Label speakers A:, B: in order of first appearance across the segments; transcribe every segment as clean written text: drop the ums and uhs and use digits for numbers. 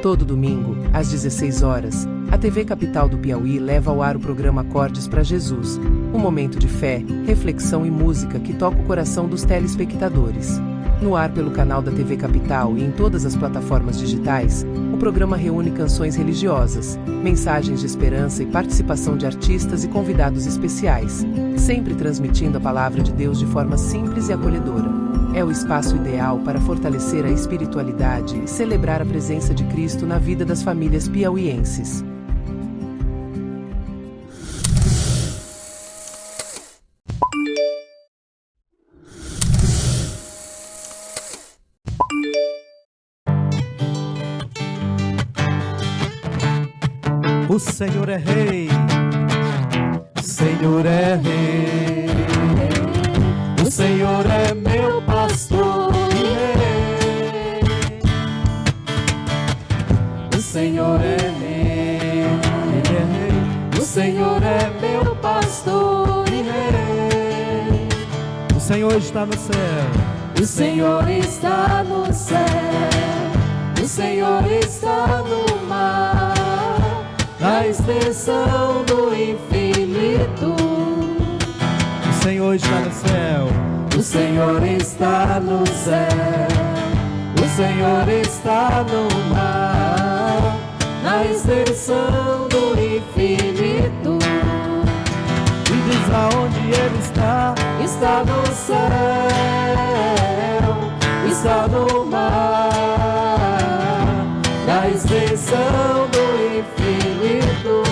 A: Todo domingo, às 16 horas, a TV Capital do Piauí leva ao ar o programa Acordes para Jesus, um momento de fé, reflexão e música que toca o coração dos telespectadores. No ar pelo canal da TV Capital e em todas as plataformas digitais, o programa reúne canções religiosas, mensagens de esperança e participação de artistas e convidados especiais, sempre transmitindo a palavra de Deus de forma simples e acolhedora. É o espaço ideal para fortalecer a espiritualidade e celebrar a presença de Cristo na vida das famílias piauienses.
B: O Senhor é rei, o Senhor é rei, o Senhor é meu pastor e rei, o Senhor é rei, Ele é rei, o Senhor é meu pastor e rei, o Senhor está no céu,
C: o Senhor está no céu, o Senhor está no mar, na extensão do infinito.
B: O Senhor está no céu,
C: o Senhor está no céu, o Senhor está no mar, na extensão do infinito.
B: E diz aonde Ele está.
C: Está no céu, está no mar, na extensão do infinito.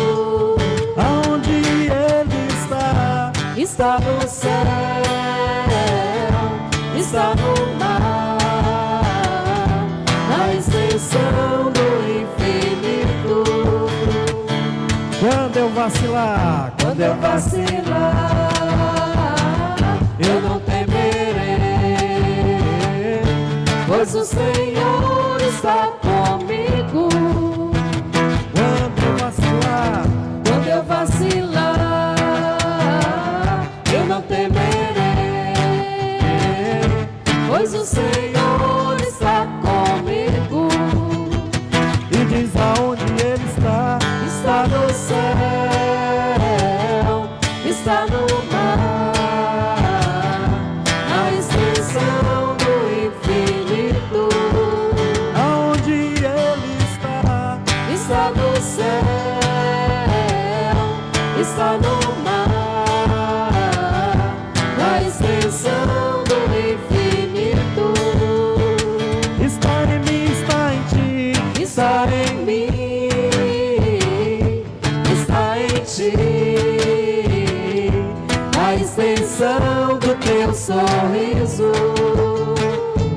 B: Aonde Ele está.
C: Está no céu, está no mar, na extensão do infinito.
B: Quando eu vacilar,
C: quando eu vacilar, eu não temerei, pois o Senhor está comigo.
B: Quando eu vacilar,
C: quando eu vacilar, eu não temerei, pois o Senhor está comigo.
B: E diz aonde Ele está.
C: Está no céu, está no mar, na extensão do infinito.
B: Aonde Ele está.
C: Está no céu, está no mar, na extensão do infinito.
B: Está em mim, está em ti.
C: Está em mim, está em ti, na extensão do teu sorriso.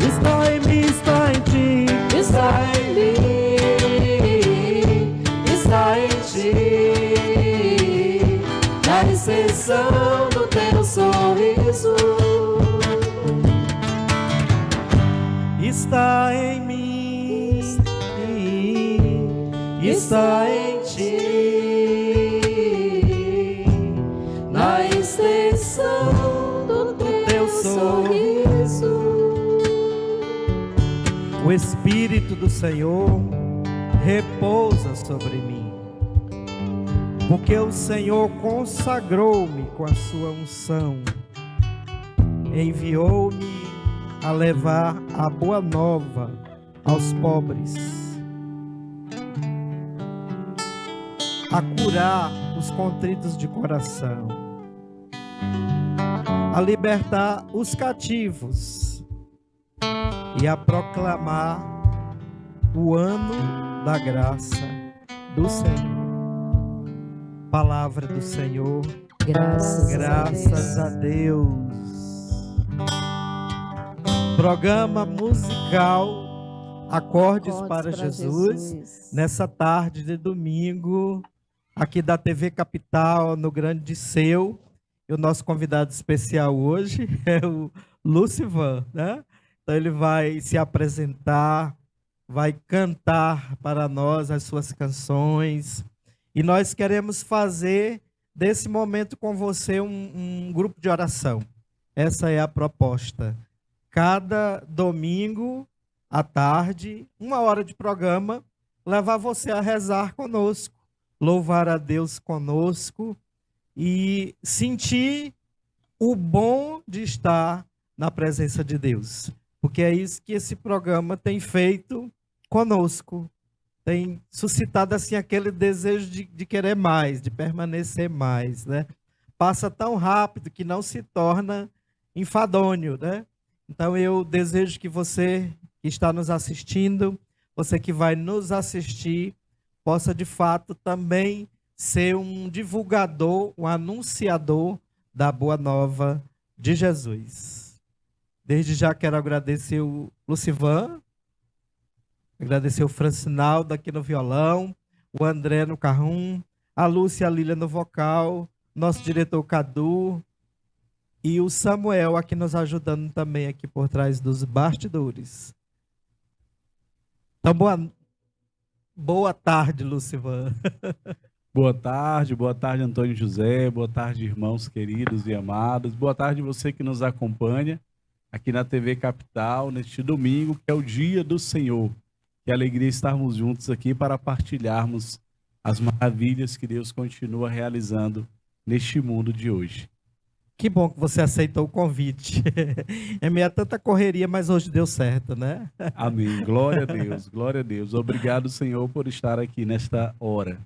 B: Está em mim, está em ti.
C: Está em mim, está em ti, na extensão do teu sorriso.
B: Está em mim, está em ti,
C: Na extensão do teu sorriso.
B: O Espírito do Senhor repousa sobre mim, porque o Senhor consagrou-me com a sua unção, enviou-me a levar a boa nova aos pobres, a curar os contritos de coração, a libertar os cativos e a proclamar o ano da graça do Senhor. Palavra do Senhor. Graças a Deus. Programa musical Acordes para Jesus, nessa tarde de domingo, aqui da TV Capital, no Grande Disseu. E o nosso convidado especial hoje é o Lucivan, né? Então ele vai se apresentar, vai cantar para nós as suas canções. E nós queremos fazer desse momento com você um grupo de oração. Essa é a proposta. Cada domingo à tarde, 1 hora de programa, levar você a rezar conosco, louvar a Deus conosco e sentir o bom de estar na presença de Deus. Porque é isso que esse programa tem feito conosco. Tem suscitado assim aquele desejo de querer mais, de permanecer mais, né? Passa tão rápido que não se torna enfadonho, né? Então eu desejo que você que está nos assistindo, você que vai nos assistir, possa de fato também ser um divulgador, um anunciador da boa nova de Jesus. Desde já quero agradecer o Lucivan, agradecer o Francinaldo aqui no violão, o André no carrum, a Lúcia e a Lília no vocal, nosso diretor Cadu e o Samuel aqui nos ajudando também aqui por trás dos bastidores. Então, boa tarde, Lucivan.
D: Boa tarde, Antônio José, boa tarde, irmãos queridos e amados, boa tarde você que nos acompanha aqui na TV Capital, neste domingo, que é o dia do Senhor. Que alegria estarmos juntos aqui para partilharmos as maravilhas que Deus continua realizando neste mundo de hoje.
B: Que bom que você aceitou o convite. É meio tanta correria, mas hoje deu certo, né?
D: Amém. Glória a Deus, glória a Deus. Obrigado, Senhor, por estar aqui nesta hora.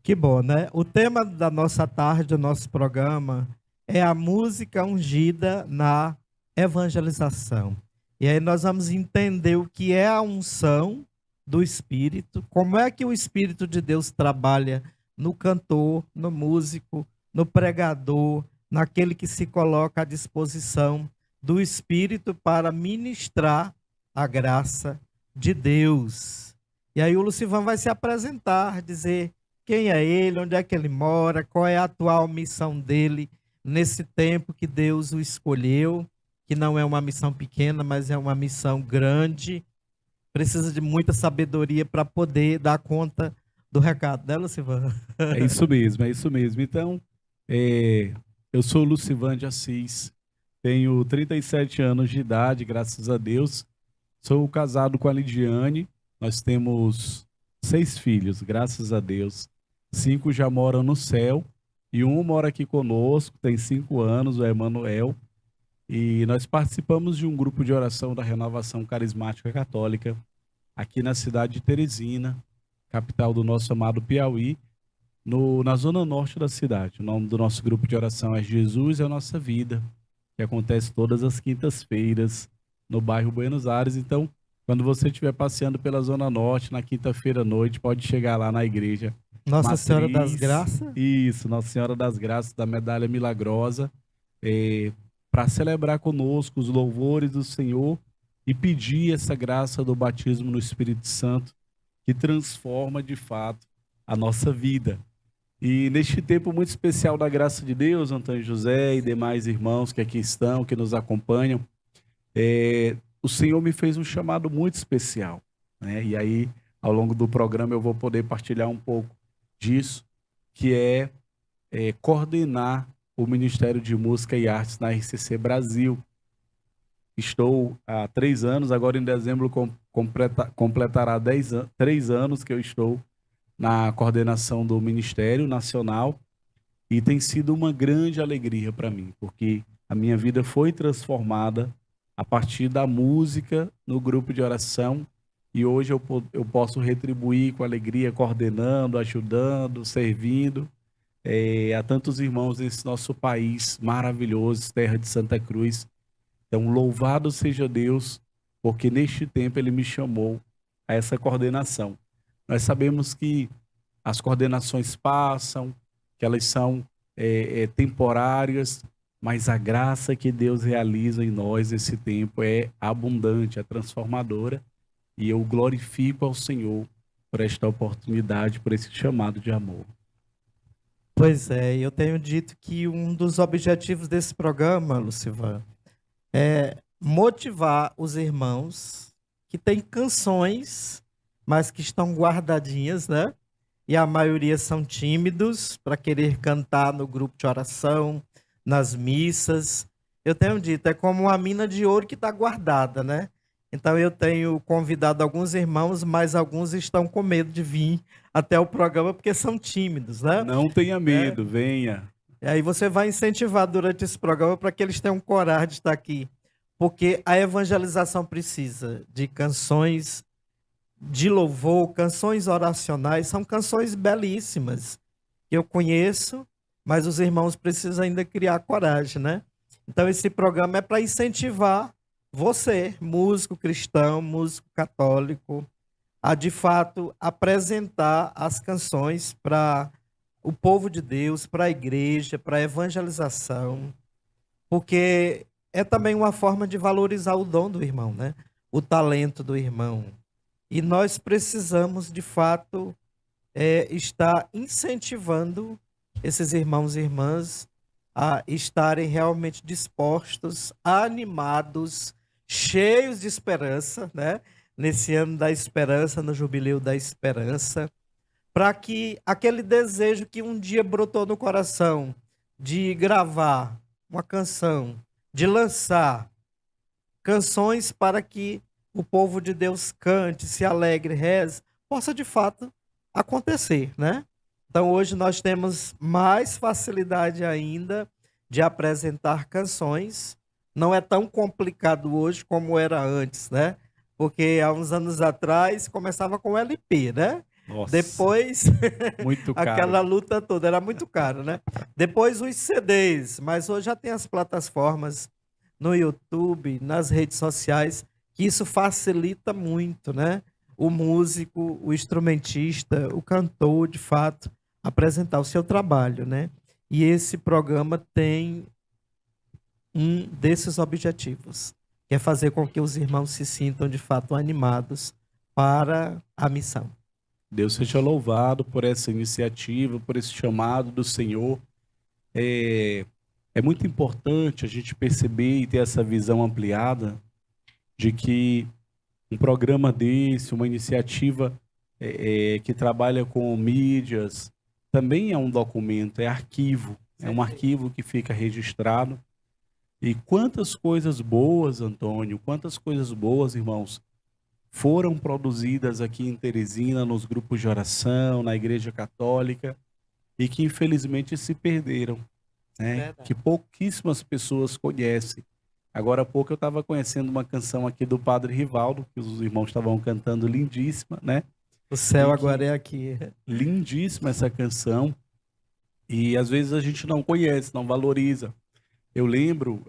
B: Que bom, né? O tema da nossa tarde, do nosso programa, é a música ungida na evangelização. E aí nós vamos entender o que é a unção do Espírito, como é que o Espírito de Deus trabalha no cantor, no músico, no pregador, naquele que se coloca à disposição do Espírito para ministrar a graça de Deus. E aí o Lucivan vai se apresentar, dizer quem é ele, onde é que ele mora, qual é a atual missão dele nesse tempo que Deus o escolheu, que não é uma missão pequena, mas é uma missão grande. Precisa de muita sabedoria para poder dar conta do recado, né, Lucivan?
D: É isso mesmo, é isso mesmo. Então, eu sou Lucivan de Assis, tenho 37 anos de idade, graças a Deus. Sou casado com a Lidiane, nós temos 6 filhos, graças a Deus. 5 já moram no céu e um mora aqui conosco, tem 5 anos, o Emanuel. E nós participamos de um grupo de oração da Renovação Carismática Católica aqui na cidade de Teresina, capital do nosso amado Piauí, na zona norte da cidade. O nome do nosso grupo de oração é Jesus é a Nossa Vida, que acontece todas as quintas-feiras no bairro Buenos Aires. Então, quando você estiver passeando pela zona norte, na quinta-feira à noite, pode chegar lá na igreja
B: Nossa
D: Matriz,
B: Senhora das Graças?
D: Isso, Nossa Senhora das Graças, da Medalha Milagrosa, para celebrar conosco os louvores do Senhor e pedir essa graça do batismo no Espírito Santo, que transforma de fato a nossa vida. E neste tempo muito especial da graça de Deus, Antônio José e demais irmãos que aqui estão, que nos acompanham, o Senhor me fez um chamado muito especial, né? E aí, ao longo do programa, eu vou poder partilhar um pouco disso, que é coordenar o Ministério de Música e Artes na RCC Brasil. Estou há 3 anos, agora em dezembro completará 3 anos que eu estou na coordenação do Ministério Nacional e tem sido uma grande alegria para mim, porque a minha vida foi transformada a partir da música no grupo de oração e hoje eu posso retribuir com alegria, coordenando, ajudando, servindo a tantos irmãos nesse nosso país maravilhoso, terra de Santa Cruz. Então, louvado seja Deus, porque neste tempo Ele me chamou a essa coordenação. Nós sabemos que as coordenações passam, que elas são temporárias, mas a graça que Deus realiza em nós nesse tempo é abundante, é transformadora, e eu glorifico ao Senhor por esta oportunidade, por esse chamado de amor.
B: Pois é, eu tenho dito que um dos objetivos desse programa, Lucivan, é motivar os irmãos que têm canções, mas que estão guardadinhas, né? E a maioria são tímidos para querer cantar no grupo de oração, nas missas. Eu tenho dito, é como uma mina de ouro que está guardada, né? Então eu tenho convidado alguns irmãos, mas alguns estão com medo de vir até o programa porque são tímidos, né?
D: Não tenha medo, venha.
B: E aí você vai incentivar durante esse programa para que eles tenham coragem de estar aqui, porque a evangelização precisa de canções de louvor, canções oracionais, são canções belíssimas que eu conheço, mas os irmãos precisam ainda criar coragem, né? Então esse programa é para incentivar você, músico cristão, músico católico, a de fato apresentar as canções para o povo de Deus, para a igreja, para a evangelização, porque é também uma forma de valorizar o dom do irmão, né? O talento do irmão. E nós precisamos, de fato, estar incentivando esses irmãos e irmãs a estarem realmente dispostos, animados, cheios de esperança, né? Nesse ano da esperança, no Jubileu da Esperança, para que aquele desejo que um dia brotou no coração de gravar uma canção, de lançar canções para que o povo de Deus cante, se alegre, reze, possa de fato acontecer, né? Então hoje nós temos mais facilidade ainda de apresentar canções. Não é tão complicado hoje como era antes, né? Porque há uns anos atrás começava com LP, né?
D: Nossa,
B: depois,
D: muito caro.
B: aquela luta toda, era muito caro, né? Depois os CDs, mas hoje já tem as plataformas no YouTube, nas redes sociais, que isso facilita muito, né? O músico, o instrumentista, o cantor, de fato, apresentar o seu trabalho, né? E esse programa tem um desses objetivos, que é fazer com que os irmãos se sintam, de fato, animados para a missão.
D: Deus seja louvado por essa iniciativa, por esse chamado do Senhor. É muito importante a gente perceber e ter essa visão ampliada de que um programa desse, uma iniciativa que trabalha com mídias, também é um documento, é arquivo, é um arquivo que fica registrado. E quantas coisas boas, Antônio, quantas coisas boas, irmãos, foram produzidas aqui em Teresina, nos grupos de oração, na Igreja Católica, e que infelizmente se perderam, né? Que pouquíssimas pessoas conhecem. Agora há pouco eu estava conhecendo uma canção aqui do Padre Rivaldo, que os irmãos estavam cantando, lindíssima, né?
B: O céu agora é aqui.
D: Lindíssima essa canção. E às vezes a gente não conhece, não valoriza. Eu lembro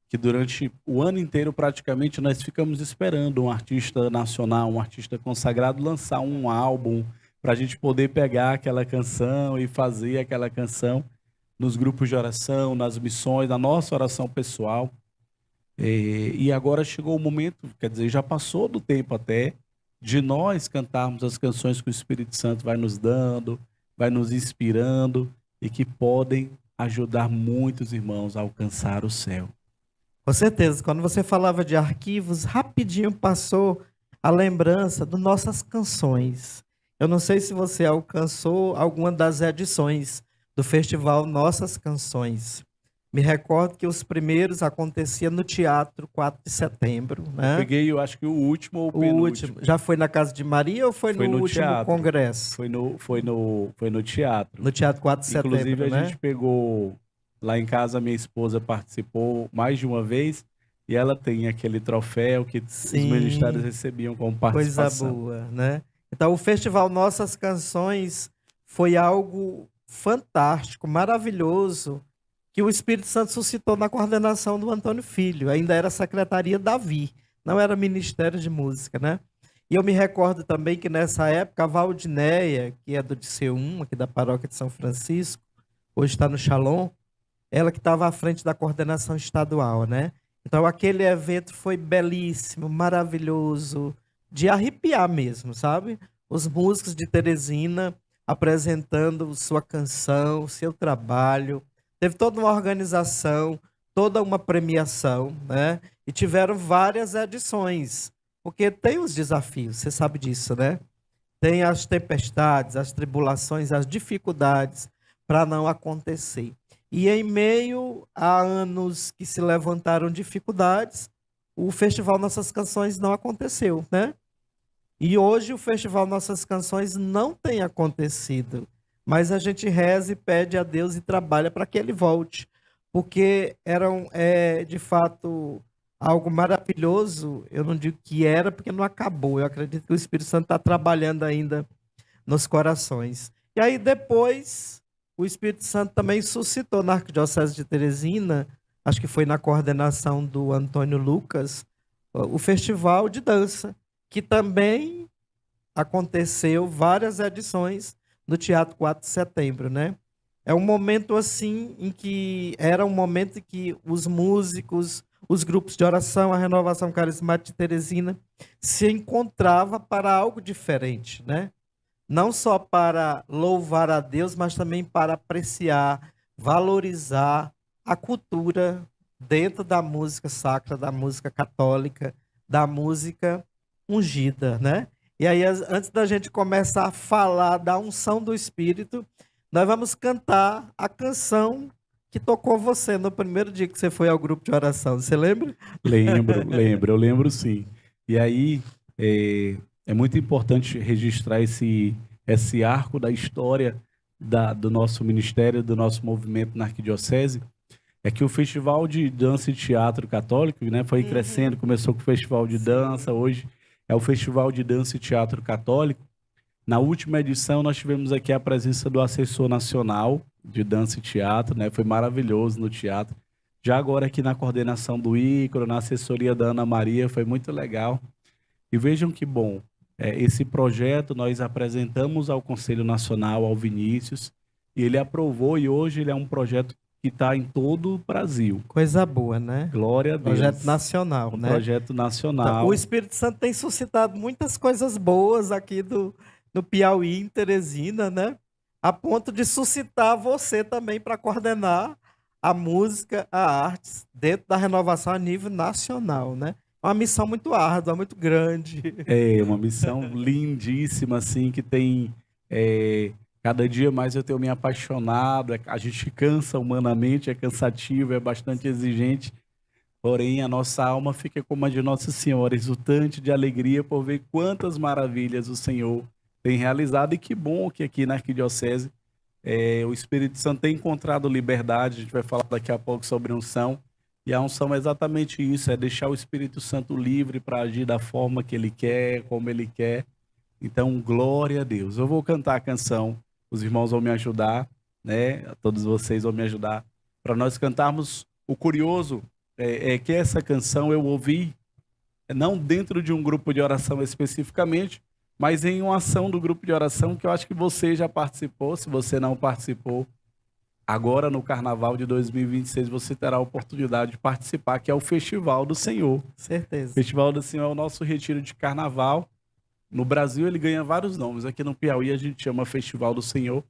D: que durante o ano inteiro, praticamente, nós ficamos esperando um artista nacional, um artista consagrado, lançar um álbum para a gente poder pegar aquela canção e fazer aquela canção nos grupos de oração, nas missões, na nossa oração pessoal. E agora chegou o momento, quer dizer, já passou do tempo até, de nós cantarmos as canções que o Espírito Santo vai nos dando, vai nos inspirando e que podem ajudar muitos irmãos a alcançar o céu.
B: Com certeza, quando você falava de arquivos, rapidinho passou a lembrança das nossas canções. Eu não sei se você alcançou alguma das edições do festival Nossas Canções. Me recordo que os primeiros aconteciam no Teatro 4 de Setembro. Né?
D: Eu peguei, eu acho que o último ou o penúltimo.
B: Já foi na Casa de Maria ou foi no último
D: teatro.
B: congresso?
D: Foi no teatro.
B: No Teatro 4 de Setembro,
D: Inclusive,
B: né?
D: a gente pegou... Lá em casa, minha esposa participou mais de uma vez e ela tem aquele troféu que os ministérios recebiam como participação.
B: Coisa boa, né? Então, o Festival Nossas Canções foi algo fantástico, maravilhoso, que o Espírito Santo suscitou na coordenação do Antônio Filho. Ainda era Secretaria Davi, não era Ministério de Música, né? E eu me recordo também que nessa época a Valdinéia, que é do Diceu 1, aqui da Paróquia de São Francisco, hoje está no Shalom, ela que estava à frente da coordenação estadual, né? Então aquele evento foi belíssimo, maravilhoso, de arrepiar mesmo, sabe? Os músicos de Teresina apresentando sua canção, seu trabalho. Teve toda uma organização, toda uma premiação, né? E tiveram várias edições, porque tem os desafios, você sabe disso, né? Tem as tempestades, as tribulações, as dificuldades para não acontecer. E em meio a anos que se levantaram dificuldades, o Festival Nossas Canções não aconteceu, né? E hoje o Festival Nossas Canções não tem acontecido, mas a gente reza e pede a Deus e trabalha para que ele volte, porque de fato, algo maravilhoso. Eu não digo que era, porque não acabou. Eu acredito que o Espírito Santo está trabalhando ainda nos corações. E aí depois, o Espírito Santo também suscitou na Arquidiocese de Teresina, acho que foi na coordenação do Antônio Lucas, o Festival de Dança, que também aconteceu várias edições no Teatro 4 de Setembro, né? É um momento assim era um momento em que os músicos, os grupos de oração, a Renovação Carismática de Teresina se encontrava para algo diferente, né? Não só para louvar a Deus, mas também para apreciar, valorizar a cultura dentro da música sacra, da música católica, da música ungida, né? E aí, antes da gente começar a falar da unção do Espírito, nós vamos cantar a canção que tocou você no primeiro dia que você foi ao grupo de oração. Você lembra?
D: Eu lembro sim. E aí, é muito importante registrar esse arco da história do nosso ministério, do nosso movimento na Arquidiocese. É que o Festival de Dança e Teatro Católico, né, foi crescendo, começou com o Festival de Dança, hoje é o Festival de Dança e Teatro Católico. Na última edição, nós tivemos aqui a presença do assessor nacional de dança e teatro, né? Foi maravilhoso no teatro. Já agora aqui na coordenação do Ícaro, na assessoria da Ana Maria, foi muito legal. E vejam que bom, esse projeto nós apresentamos ao Conselho Nacional, ao Vinícius, e ele aprovou, e hoje ele é um projeto que está em todo o Brasil.
B: Coisa boa, né?
D: Glória a Deus.
B: Projeto nacional, né?
D: Projeto nacional.
B: O Espírito Santo tem suscitado muitas coisas boas aqui no Piauí, em Teresina, né? A ponto de suscitar você também para coordenar a música, a artes, dentro da renovação a nível nacional, né? Uma missão muito árdua, muito grande.
D: É uma missão lindíssima, assim, que tem... cada dia mais eu tenho me apaixonado, a gente cansa humanamente, é cansativo, é bastante exigente, porém a nossa alma fica como a de Nossa Senhora, exultante de alegria por ver quantas maravilhas o Senhor tem realizado, e que bom que aqui na Arquidiocese o Espírito Santo tem encontrado liberdade. A gente vai falar daqui a pouco sobre unção, e a unção é exatamente isso, é deixar o Espírito Santo livre para agir da forma que Ele quer, como Ele quer. Então, glória a Deus. Eu vou cantar a canção, os irmãos vão me ajudar, né? Todos vocês vão me ajudar, para nós cantarmos. O curioso é que essa canção eu ouvi, não dentro de um grupo de oração especificamente, mas em uma ação do grupo de oração que eu acho que você já participou. Se você não participou, agora no Carnaval de 2026 você terá a oportunidade de participar, que é o Festival do Senhor.
B: Certeza.
D: O Festival do Senhor é o nosso retiro de Carnaval. No Brasil ele ganha vários nomes. Aqui no Piauí a gente chama Festival do Senhor.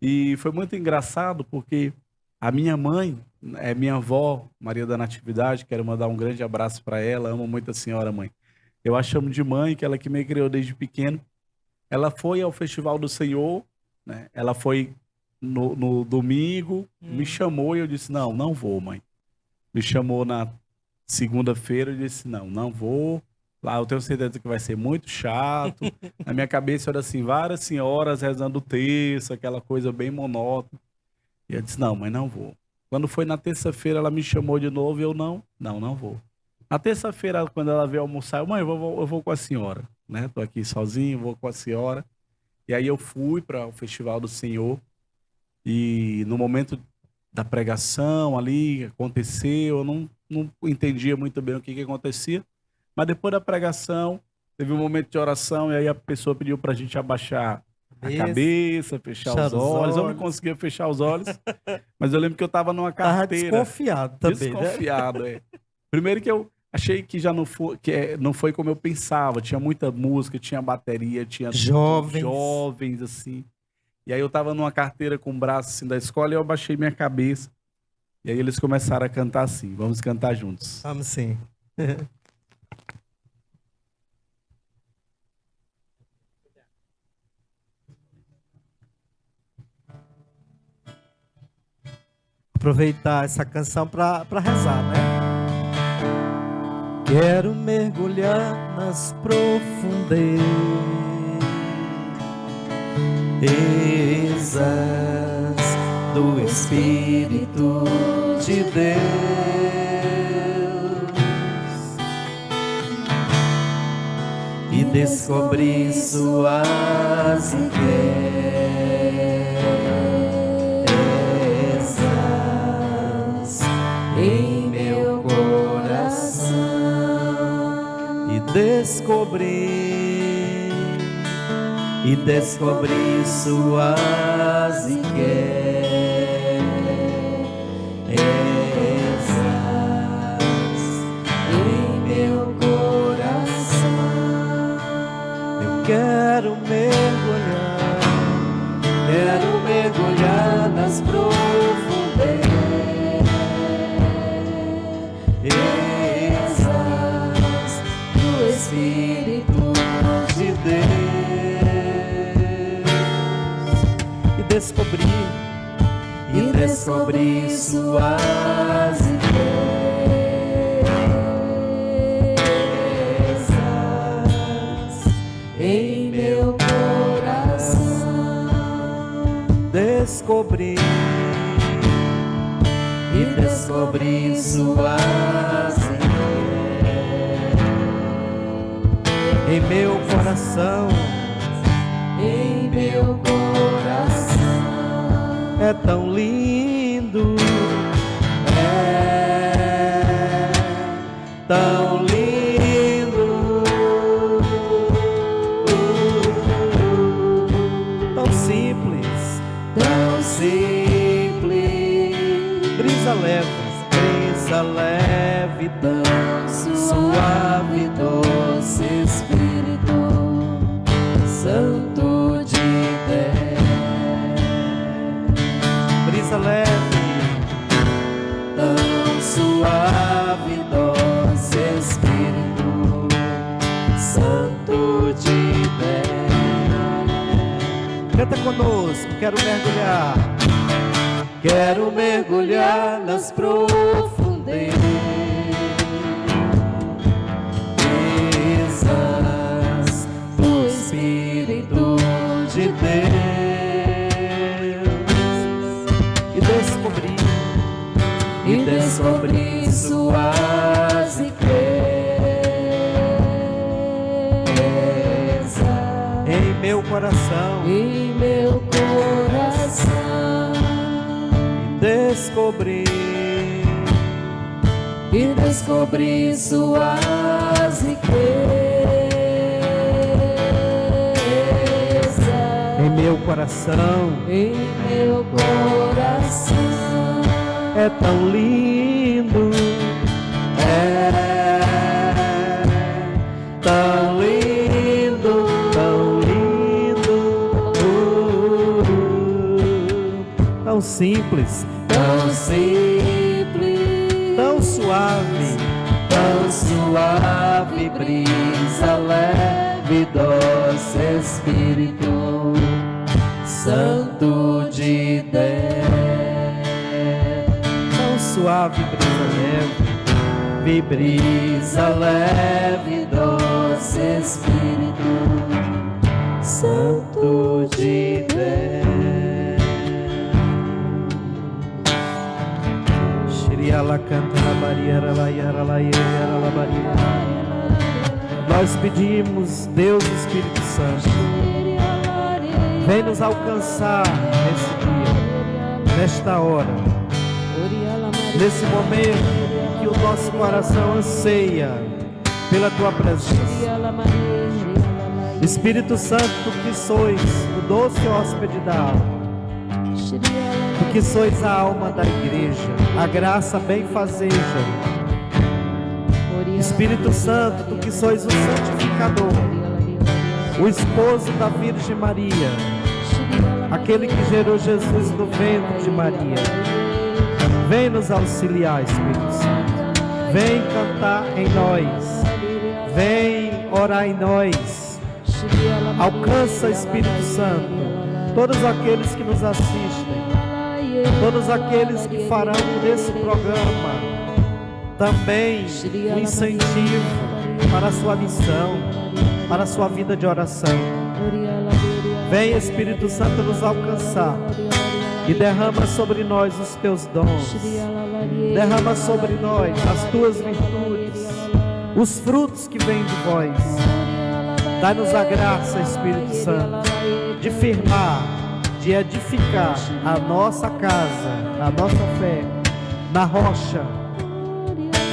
D: E foi muito engraçado porque a minha mãe, minha avó, Maria da Natividade, quero mandar um grande abraço para ela, amo muito a senhora, mãe. Eu a chamo de mãe, que ela que me criou desde pequeno. Ela foi ao Festival do Senhor, né? Ela foi no domingo, me chamou e eu disse, não vou, mãe. Me chamou na segunda-feira, eu disse, não vou. Lá eu tenho certeza que vai ser muito chato. Na minha cabeça era assim, várias senhoras rezando o terço, aquela coisa bem monótona. E eu disse, não, mãe, não vou. Quando foi na terça-feira, ela me chamou de novo e eu não vou. Na terça-feira, quando ela veio almoçar, eu, mãe, eu vou com a senhora, né? Tô aqui sozinho, vou com a senhora. E aí eu fui para o Festival do Senhor, e no momento da pregação ali, aconteceu, eu não entendia muito bem o que acontecia, mas depois da pregação, teve um momento de oração, e aí a pessoa pediu para a gente abaixar a cabeça, fechar os olhos. Eu não conseguia fechar os olhos, mas eu lembro que eu estava numa carteira.
B: Tava desconfiado também,
D: desconfiado, né? Primeiro que eu achei que já não foi como eu pensava. Tinha muita música, tinha bateria, tinha jovens assim. E aí eu tava numa carteira com o braço assim da escola e eu abaixei minha cabeça. E aí eles começaram a cantar assim. Vamos cantar juntos.
B: Vamos sim. Aproveitar essa canção para rezar, né? Quero mergulhar nas profundezas do Espírito de Deus e descobrir suas riquezas em meu coração e descobrir suas riquezas em meu coração. Eu quero mergulhar nas profundezas do Espírito de Deus e descobrir suas riquezas em meu coração. Descobrir suas riquezas em meu coração. Em meu coração é tão lindo, é tão lindo, tão simples, brisa leve, tão suave, doce Espírito Santo de Deus. Brisa leve, tão suave, doce Espírito Santo de Deus. Canta conosco, quero mergulhar nas profundezas do Espírito de Deus e descobrir suas riquezas em meu coração. Descobrir suas riquezas em meu coração. É tão lindo, tão lindo, tão simples, tão suave, brisa leve, doce Espírito Santo de Deus. Tão suave, brisa leve, doce Espírito Santo de Deus. Nós pedimos, Deus Espírito Santo, vem nos alcançar nesse dia, nesta hora, nesse momento que o nosso coração anseia pela Tua presença. Espírito Santo, Tu que sois o doce hóspede da alma, Tu que sois a alma da igreja, a graça benfazeja. Espírito Santo, Tu que sois o santificador, o esposo da Virgem Maria, aquele que gerou Jesus no ventre de Maria. Vem nos auxiliar, Espírito Santo. Vem cantar em nós. Vem orar em nós. Alcança, Espírito Santo, todos aqueles que nos assistem, todos aqueles que farão desse programa também um incentivo para a sua missão, para a sua vida de oração. Vem, Espírito Santo, nos alcançar e derrama sobre nós os teus dons, derrama sobre nós as tuas virtudes, os frutos que vêm de vós. Dá-nos a graça, Espírito Santo, de firmar, de edificar a nossa casa, a nossa fé na rocha.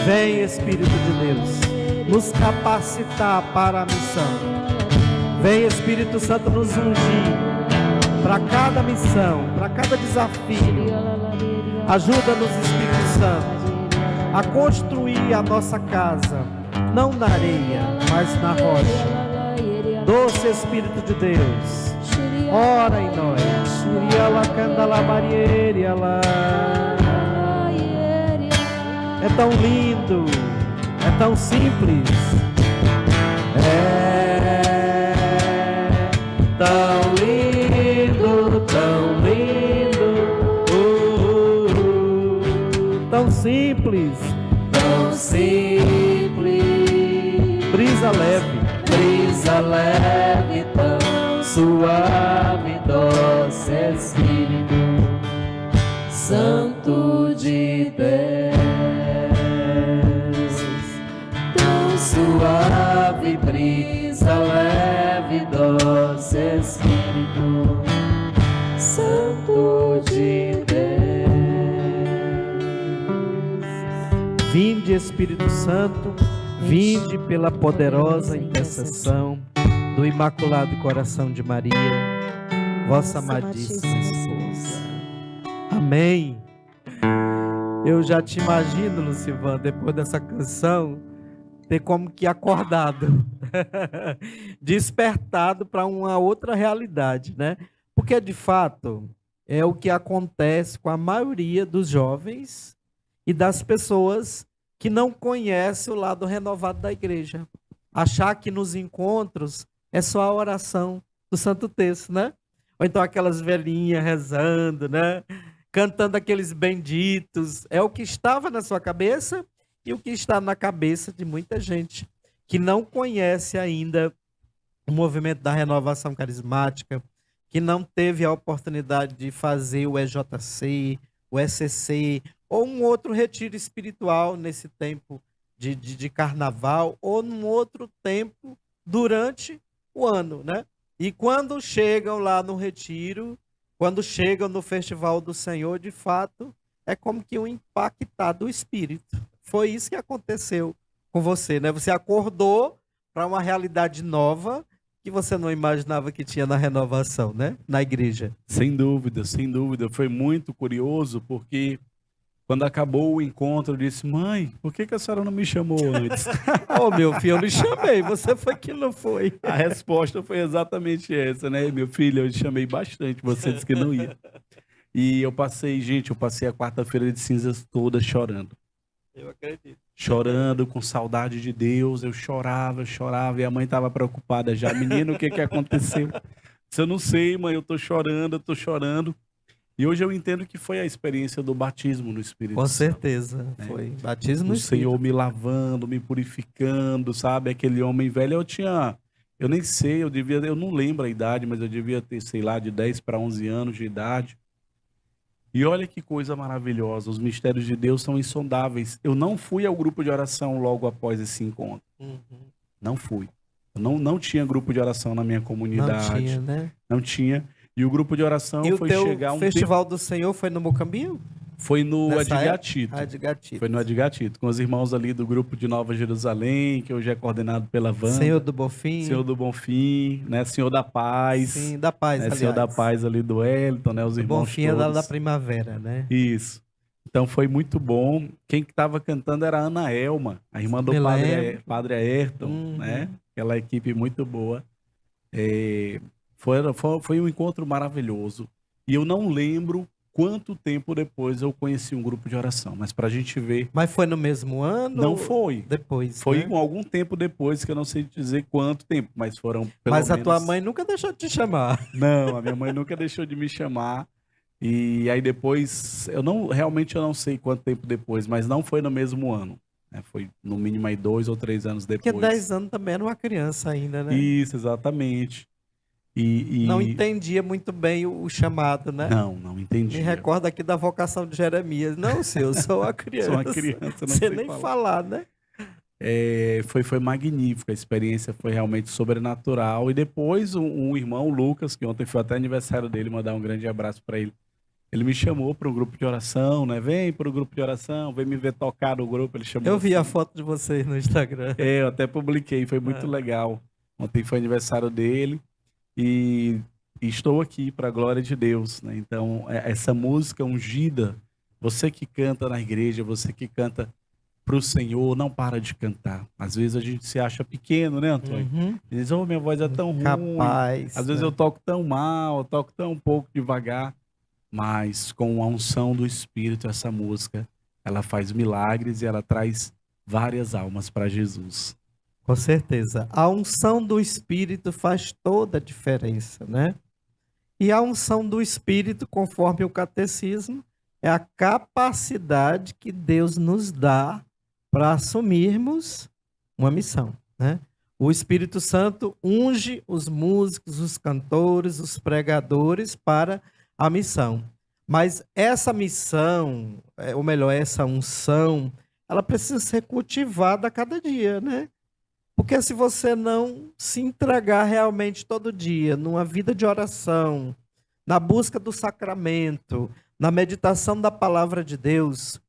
B: Vem, Espírito de Deus, nos capacitar para a missão. Vem, Espírito Santo, nos ungir para cada missão, para cada desafio. Ajuda-nos, Espírito Santo, a construir a nossa casa, não na areia, mas na rocha. Doce Espírito de Deus, ora em nós. É tão lindo, é tão simples, é tão lindo, tão simples,
C: tão simples.
B: Brisa leve, tão
C: suave, doce Espírito Santo de Deus. Tão suave, brisa leve, doce Espírito Santo de Deus.
B: Vinde, Espírito Santo, vinde pela poderosa intercessão do Imaculado Coração de Maria, vossa amadíssima esposa. Amém. Eu já te imagino, Lucivan, depois dessa canção, ter como que acordado, despertado para uma outra realidade, né? Porque, de fato, é o que acontece com a maioria dos jovens e das pessoas que não conhecem o lado renovado da igreja. Achar que nos encontros é só a oração do Santo Terço, né? Ou então aquelas velhinhas rezando, né? Cantando aqueles benditos. É o que estava na sua cabeça e o que está na cabeça de muita gente que não conhece ainda o movimento da renovação carismática, que não teve a oportunidade de fazer o EJC, o ECC, ou um outro retiro espiritual nesse tempo de carnaval, ou num outro tempo durante o ano, né? E quando chegam lá no retiro, quando chegam no Festival do Senhor, de fato, é como que um impactado do espírito. Foi isso que aconteceu com você, né? Você acordou para uma realidade nova que você não imaginava que tinha na renovação, né? Na igreja.
D: Sem dúvida, sem dúvida. Foi muito curioso, porque quando acabou o encontro, eu disse: mãe, por que a senhora não me chamou antes?
B: Oh, meu filho, eu lhe chamei, você foi que não foi.
D: A resposta foi exatamente essa, né? Meu filho, eu te chamei bastante, você disse que não ia. E eu passei a quarta-feira de cinzas toda chorando.
B: Eu acredito.
D: Chorando, com saudade de Deus, eu chorava, e a mãe estava preocupada já. Menino, o que aconteceu? Eu não sei, mãe, eu tô chorando. E hoje eu entendo que foi a experiência do batismo no Espírito Santo.
B: Com certeza, né? Foi. Batismo no Espírito.
D: O Senhor me lavando, me purificando, sabe? Aquele homem velho, eu nem sei, eu não lembro a idade, mas eu devia ter, sei lá, de 10 para 11 anos de idade. E olha que coisa maravilhosa, os mistérios de Deus são insondáveis. Eu não fui ao grupo de oração logo após esse encontro. Não fui. Eu não tinha grupo de oração na minha comunidade.
B: Não tinha, né?
D: Não tinha. E o grupo de oração foi chegar
B: o Festival do Senhor foi no Mocambinho?
D: Foi no Adgatito.
B: Adgatito.
D: Foi no Adgatito, com os irmãos ali do grupo de Nova Jerusalém, que hoje é coordenado pela Wanda.
B: Senhor do Bonfim.
D: Senhor do Bonfim, né? Senhor da Paz.
B: Sim, da Paz,
D: né? Senhor da Paz ali do Wellington, né? Os irmãos
B: Bonfim
D: todos.
B: é da Primavera, né?
D: Isso. Então foi muito bom. Quem estava cantando era a Ana Elma, a irmã do padre Ayrton, né? Aquela equipe muito boa. Foi um encontro maravilhoso. E eu não lembro quanto tempo depois eu conheci um grupo de oração, mas pra gente ver.
B: Mas foi no mesmo ano?
D: Não foi.
B: Depois.
D: Foi
B: né?
D: algum tempo depois, que eu não sei dizer quanto tempo, mas foram pelo
B: menos. Mas a tua mãe nunca deixou de te chamar.
D: Não, a minha mãe nunca deixou de me chamar. E aí depois, realmente eu não sei quanto tempo depois, mas não foi no mesmo ano. né? Foi no mínimo aí 2 ou 3 anos depois.
B: Porque 10 anos também era uma criança ainda, né?
D: Isso, exatamente.
B: Não entendia muito bem o chamado, né?
D: Não entendia.
B: Me recordo aqui da vocação de Jeremias. Não, senhor, eu sou uma criança.
D: Sou uma criança, não
B: Você
D: sei
B: nem
D: falar.
B: falar, né?
D: Foi magnífico, a experiência foi realmente sobrenatural. E depois um irmão, o Lucas, que ontem foi até aniversário dele, mandar um grande abraço para ele. Ele me chamou para um grupo de oração, né? Vem para o grupo de oração, vem me ver tocar no grupo. Ele chamou.
B: Eu vi a foto de vocês no Instagram.
D: Eu até publiquei, foi muito legal. Ontem foi aniversário dele e estou aqui para a glória de Deus, né? Então, essa música ungida, você que canta na igreja, você que canta para o Senhor, não para de cantar. Às vezes a gente se acha pequeno, né, Antônio?
B: Uhum.
D: Diz, minha voz é tão ruim.
B: Capaz.
D: Às vezes eu toco tão mal, eu toco tão pouco devagar. Mas com a unção do Espírito, essa música, ela faz milagres e ela traz várias almas para Jesus.
B: Com certeza. A unção do Espírito faz toda a diferença, né? E a unção do Espírito, conforme o catecismo, é a capacidade que Deus nos dá para assumirmos uma missão, né? O Espírito Santo unge os músicos, os cantores, os pregadores para a missão. Mas essa missão, ou melhor, essa unção, ela precisa ser cultivada a cada dia, né? Porque se você não se entregar realmente todo dia, numa vida de oração, na busca do sacramento, na meditação da palavra de Deus,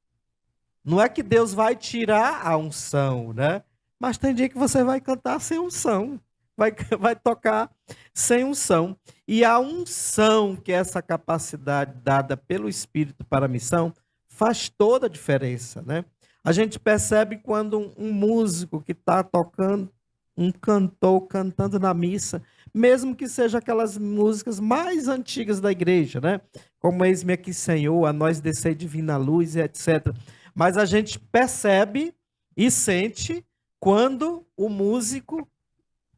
B: não é que Deus vai tirar a unção, né? Mas tem dia que você vai cantar sem unção, vai tocar sem unção. E a unção, que é essa capacidade dada pelo Espírito para a missão, faz toda a diferença, né? A gente percebe quando um músico que está tocando, um cantor cantando na missa, mesmo que seja aquelas músicas mais antigas da igreja, né? Como Eis-me aqui, Senhor, a nós descer divina luz, e etc. Mas a gente percebe e sente quando o músico,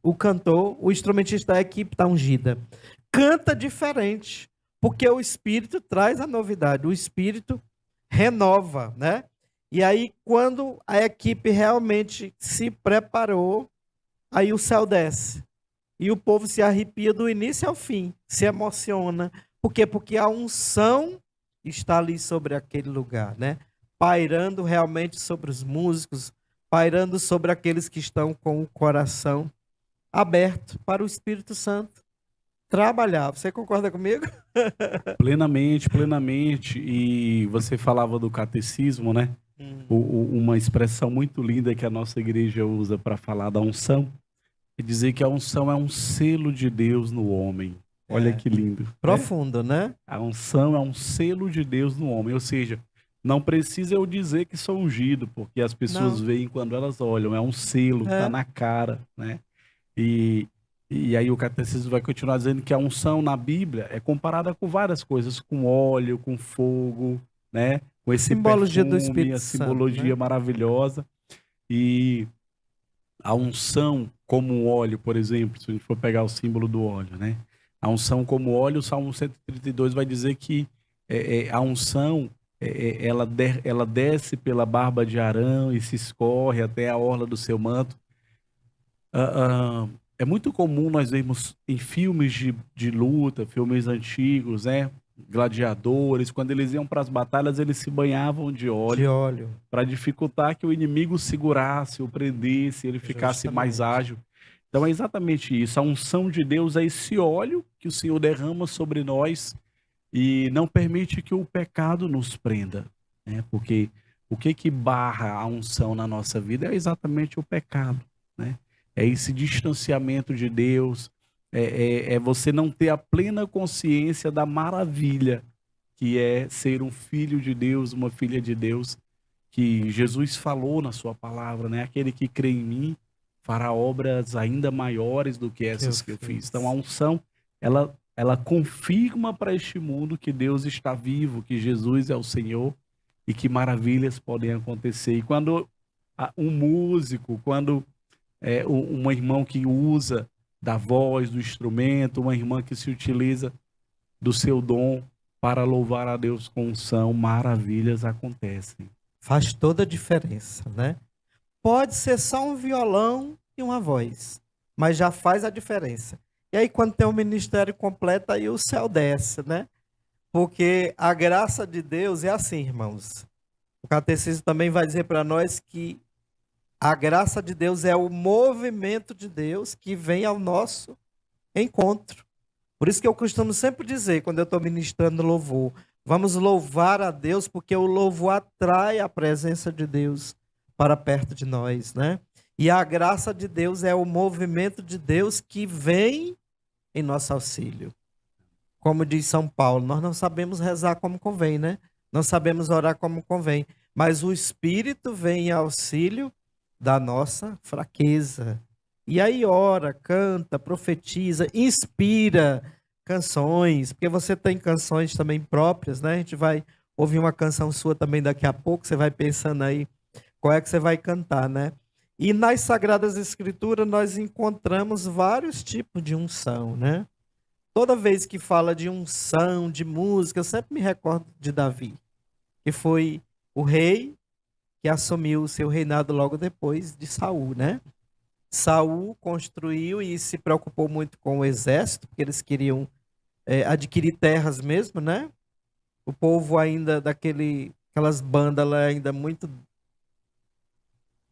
B: o cantor, o instrumentista da equipe está ungida. Canta diferente, porque o Espírito traz a novidade, o Espírito renova, né? E aí, quando a equipe realmente se preparou, aí o céu desce. E o povo se arrepia do início ao fim, se emociona. Por quê? Porque a unção está ali sobre aquele lugar, né? Pairando realmente sobre os músicos, pairando sobre aqueles que estão com o coração aberto para o Espírito Santo trabalhar. Você concorda comigo?
D: Plenamente, plenamente. E você falava do catecismo, né? Uma expressão muito linda que a nossa igreja usa para falar da unção é dizer que a unção é um selo de Deus no homem. Olha que lindo.
B: Profundo, né?
D: A unção é um selo de Deus no homem. Ou seja, não precisa eu dizer que sou ungido, porque as pessoas veem quando elas olham. É um selo, está na cara, né? E aí o catecismo vai continuar dizendo que a unção na Bíblia é comparada com várias coisas, com óleo, com fogo, né? Com esse
B: simbologia
D: perfume,
B: do Espírito
D: a
B: Santo,
D: simbologia
B: né?
D: maravilhosa. E a unção como óleo, por exemplo, se a gente for pegar o símbolo do óleo, né? A unção como óleo, o Salmo 132 vai dizer que a unção, ela desce pela barba de Arão e se escorre até a orla do seu manto. É muito comum nós vermos em filmes de luta, filmes antigos, né? Gladiadores, quando eles iam para as batalhas, eles se banhavam de óleo para dificultar que o inimigo segurasse, o prendesse, ele ficasse mais ágil. Então é exatamente isso. A unção de Deus é esse óleo que o Senhor derrama sobre nós e não permite que o pecado nos prenda, né? Porque o que barra a unção na nossa vida é exatamente o pecado, né? É esse distanciamento de Deus, é você não ter a plena consciência da maravilha que é ser um filho de Deus, uma filha de Deus, que Jesus falou na sua palavra, né? Aquele que crê em mim fará obras ainda maiores do que essas que eu fiz. Então a unção, ela confirma para este mundo que Deus está vivo, que Jesus é o Senhor e que maravilhas podem acontecer. E quando um músico, quando um irmão que usa da voz, do instrumento, uma irmã que se utiliza do seu dom para louvar a Deus com unção, maravilhas acontecem.
B: Faz toda a diferença, né? pode ser só um violão e uma voz, mas já faz a diferença. E aí, quando tem um ministério completo, aí o céu desce, né? Porque a graça de Deus é assim, irmãos. O catecismo também vai dizer para nós que a graça de Deus é o movimento de Deus que vem ao nosso encontro. Por isso que eu costumo sempre dizer, quando eu estou ministrando louvor, vamos louvar a Deus, porque o louvor atrai a presença de Deus para perto de nós, né? E a graça de Deus é o movimento de Deus que vem em nosso auxílio. Como diz São Paulo, nós não sabemos rezar como convém, né? Não sabemos orar como convém, mas o Espírito vem em auxílio da nossa fraqueza. E aí ora, canta, profetiza, inspira canções, porque você tem canções também próprias, né? A gente vai ouvir uma canção sua também daqui a pouco, você vai pensando aí qual é que você vai cantar, né? E nas Sagradas Escrituras nós encontramos vários tipos de unção, né? Toda vez que fala de unção, de música, eu sempre me recordo de Davi, que foi o rei que assumiu o seu reinado logo depois de Saul, né? Saul construiu e se preocupou muito com o exército, porque eles queriam adquirir terras mesmo, né? O povo ainda aquelas bandas lá ainda muito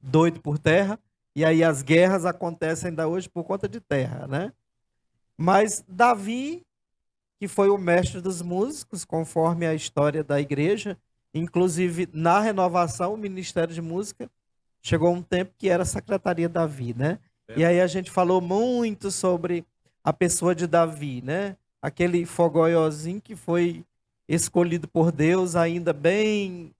B: doido por terra, e aí as guerras acontecem ainda hoje por conta de terra, né? Mas Davi, que foi o mestre dos músicos, conforme a história da igreja, inclusive na renovação, o Ministério de Música, chegou um tempo que era a Secretaria Davi, né? E aí a gente falou muito sobre a pessoa de Davi, né? Aquele fogoiozinho que foi escolhido por Deus ainda bem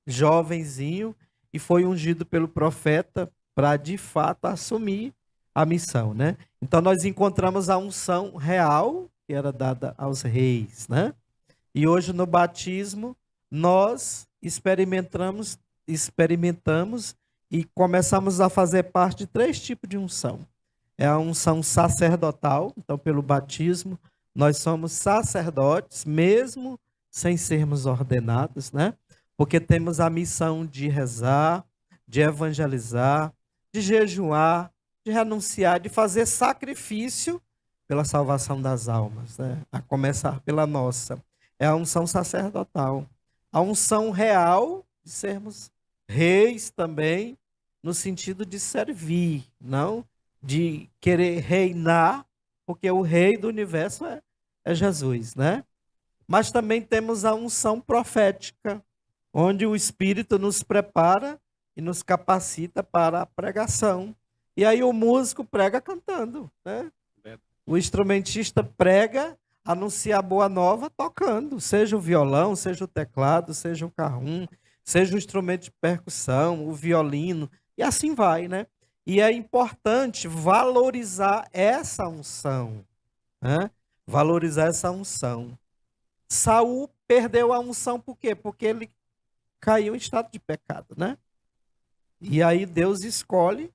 B: jovenzinho e foi ungido pelo profeta para de fato assumir a missão, né? Então nós encontramos a unção real que era dada aos reis, né? E hoje no batismo nós experimentamos e começamos a fazer parte de 3 tipos de unção. É a unção sacerdotal, então pelo batismo nós somos sacerdotes, mesmo sem sermos ordenados, né? Porque temos a missão de rezar, de evangelizar, de jejuar, de renunciar, de fazer sacrifício pela salvação das almas, né? A começar pela nossa. É a unção sacerdotal. A unção real de sermos reis também, no sentido de servir, não de querer reinar, porque o rei do universo é Jesus, né? Mas também temos a unção profética, onde o Espírito nos prepara e nos capacita para a pregação. E aí o músico prega cantando, né? O instrumentista prega, anuncia a boa nova tocando, seja o violão, seja o teclado, seja o carrum, seja o instrumento de percussão, o violino, e assim vai, né? E é importante valorizar essa unção, né? Valorizar essa unção. Saul perdeu a unção por quê? Porque ele caiu em estado de pecado, né? E aí Deus escolhe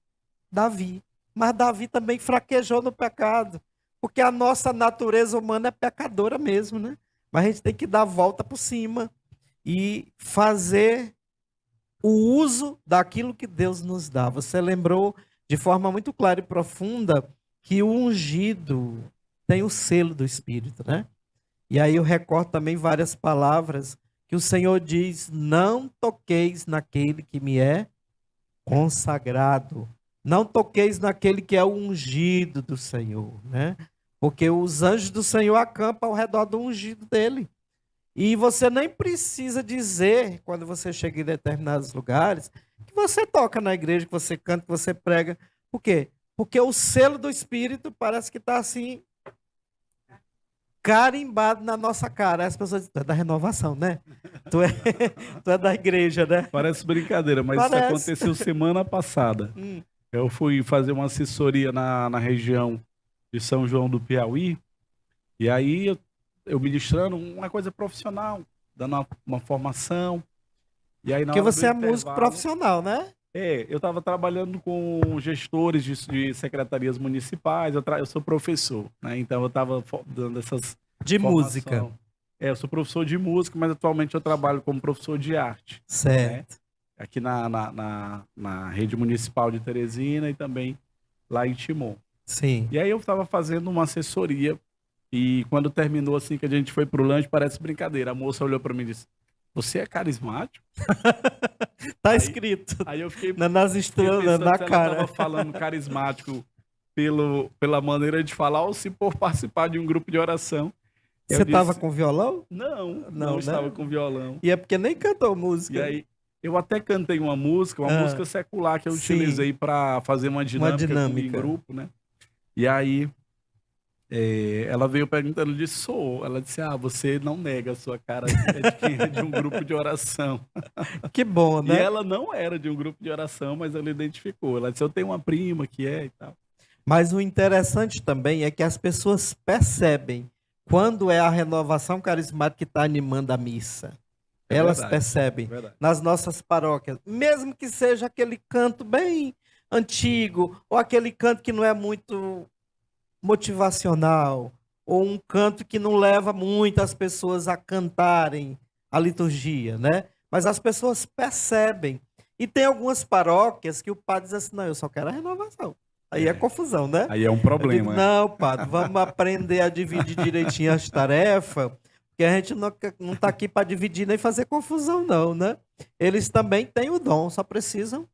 B: Davi. Mas Davi também fraquejou no pecado, porque a nossa natureza humana é pecadora mesmo, né? Mas a gente tem que dar a volta por cima e fazer o uso daquilo que Deus nos dá. Você lembrou de forma muito clara e profunda que o ungido tem o selo do Espírito, né? E aí eu recordo também várias palavras que o Senhor diz: não toqueis naquele que me é consagrado. Não toqueis naquele que é o ungido do Senhor, né? Porque os anjos do Senhor acampam ao redor do ungido dele. E você nem precisa dizer, quando você chega em determinados lugares, que você toca na igreja, que você canta, que você prega. Por quê? Porque o selo do Espírito parece que está assim, carimbado na nossa cara. As pessoas dizem: tu é da renovação, né? Tu é da igreja, né?
D: Parece brincadeira, mas isso aconteceu semana passada. Eu fui fazer uma assessoria na região de São João do Piauí, e aí eu ministrando uma coisa profissional, dando uma formação. E aí,
B: porque você é músico profissional, né?
D: Eu estava trabalhando com gestores de secretarias municipais, eu sou professor, né? Então eu estava dando essas...
B: De música.
D: Eu sou professor de música, mas atualmente eu trabalho como professor de arte.
B: Certo.
D: Né? aqui na rede municipal de Teresina e também lá em Timon.
B: Sim.
D: E aí eu estava fazendo uma assessoria e quando terminou assim que a gente foi pro lanche, parece brincadeira. A moça olhou para mim e disse: "Você é carismático?"
B: Tá
D: Aí-
B: escrito
D: Aí eu fiquei
B: nas
D: fiquei
B: estrelas,
D: pensando
B: na
D: se ela
B: cara.
D: estava falando carismático pela maneira de falar ou se por participar de um grupo de oração. Eu
B: Você tava
D: disse,
B: com violão?
D: Não,
B: Não,
D: não
B: né?
D: estava com violão.
B: E é porque nem cantou música.
D: E aí, eu até cantei uma música secular que eu
B: Sim.
D: utilizei para fazer uma dinâmica em
B: dinâmica.
D: grupo, né? E aí, ela veio perguntando, eu disse, sou. Ela disse, você não nega a sua cara de quem é de um grupo de oração.
B: Que bom,
D: E
B: né?
D: ela não era de um grupo de oração, mas ela identificou. Ela disse, eu tenho uma prima que é e tal.
B: Mas o interessante também é que as pessoas percebem quando é a renovação carismática que está animando a missa.
D: É
B: Elas
D: verdade,
B: percebem
D: verdade.
B: nas nossas paróquias, mesmo que seja aquele canto bem antigo, ou aquele canto que não é muito motivacional, ou um canto que não leva muitas pessoas a cantarem a liturgia, né? Mas as pessoas percebem. E tem algumas paróquias que o padre diz assim, não, eu só quero a renovação. Aí é confusão, né?
D: Aí é um
B: Eu digo,
D: problema.
B: não, padre, vamos aprender a dividir direitinho as tarefas, porque a gente não está aqui para dividir nem fazer confusão, não, né? Eles também têm o dom, só precisam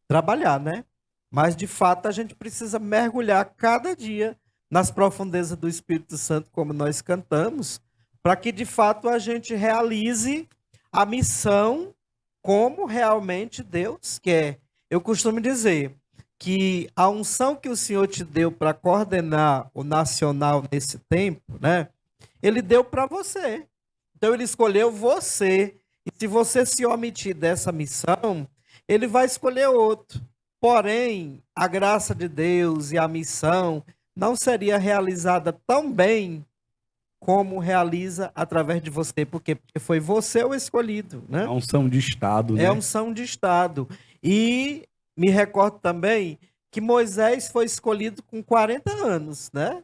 B: trabalhar, né? Mas, de fato, a gente precisa mergulhar cada dia nas profundezas do Espírito Santo, como nós cantamos, para que, de fato, a gente realize a missão como realmente Deus quer. Eu costumo dizer que a unção que o Senhor te deu para coordenar o nacional nesse tempo, né? Ele deu para você. Então ele escolheu você. E se você se omitir dessa missão, ele vai escolher outro. Porém, a graça de Deus e a missão não seria realizada tão bem como realiza através de você. Por quê? Porque foi você o escolhido, né?
D: É unção de Estado, né?
B: É unção de Estado. E me recordo também que Moisés foi escolhido com 40 anos, né?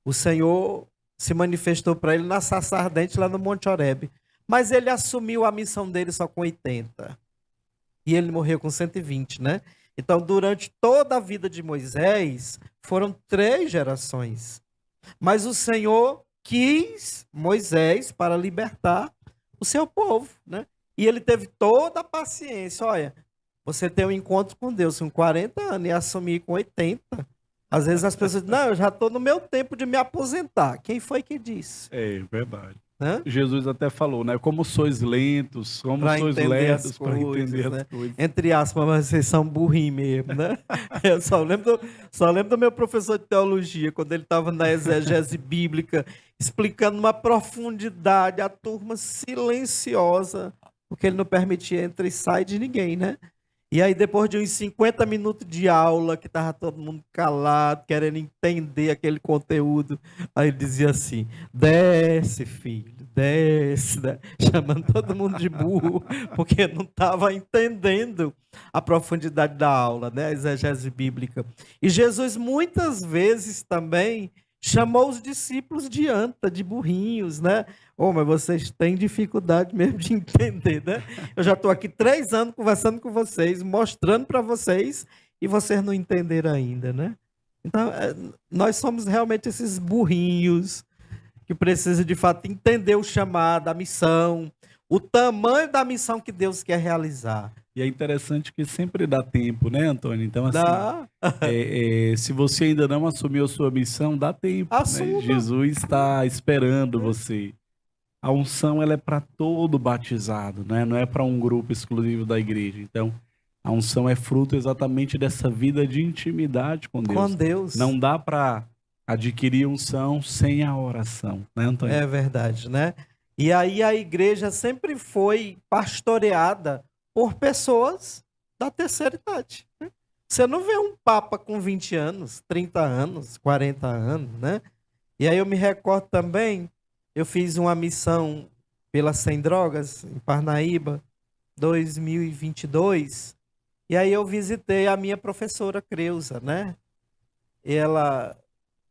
B: O Senhor se manifestou para ele na sarça ardente lá no Monte Horebe. Mas ele assumiu a missão dele só com 80. E ele morreu com 120, né? Então, durante toda a vida de Moisés, foram 3 gerações. Mas o Senhor quis Moisés para libertar o seu povo, né? E ele teve toda a paciência. Olha, você tem um encontro com Deus com 40 anos e assumir com 80. Às vezes as pessoas dizem, não, eu já estou no meu tempo de me aposentar. Quem foi que disse?
D: É verdade.
B: Hã?
D: Jesus até falou, né? Como sois lentos, como
B: Pra
D: sois
B: entender
D: lerdos
B: as
D: para
B: coisas,
D: entender
B: né?
D: as coisas.
B: Entre aspas, mas vocês são burrinhos mesmo, né? Eu só lembro do meu professor de teologia, quando ele estava na exegese bíblica, explicando uma profundidade, a turma silenciosa, porque ele não permitia entrar e sair de ninguém, né? E aí, depois de uns 50 minutos de aula, que estava todo mundo calado, querendo entender aquele conteúdo, aí ele dizia assim, desce, filho, desce, né? Chamando todo mundo de burro, porque não estava entendendo a profundidade da aula, né? A exegese bíblica. E Jesus, muitas vezes também, chamou os discípulos de anta, de burrinhos, né? Mas vocês têm dificuldade mesmo de entender, né? Eu já estou aqui 3 anos conversando com vocês, mostrando para vocês, e vocês não entenderam ainda, né? Então, nós somos realmente esses burrinhos que precisam, de fato, entender o chamado, a missão, o tamanho da missão que Deus quer realizar.
D: E é interessante que sempre dá tempo, né, Antônio? Então, assim,
B: Dá.
D: se você ainda não assumiu a sua missão, dá tempo. Né?
B: Assuma.
D: Jesus está esperando você. A unção, ela é para todo batizado, né? Não é para um grupo exclusivo da igreja. Então, a unção é fruto exatamente dessa vida de intimidade com Deus.
B: Com Deus.
D: Não dá para adquirir unção sem a oração, né, Antônio?
B: É verdade, né? E aí a igreja sempre foi pastoreada por pessoas da terceira idade, né? Você não vê um papa com 20 anos, 30 anos, 40 anos, né? E aí eu me recordo também, eu fiz uma missão pela Sem Drogas, em Parnaíba, 2022, e aí eu visitei a minha professora Creuza, né? E ela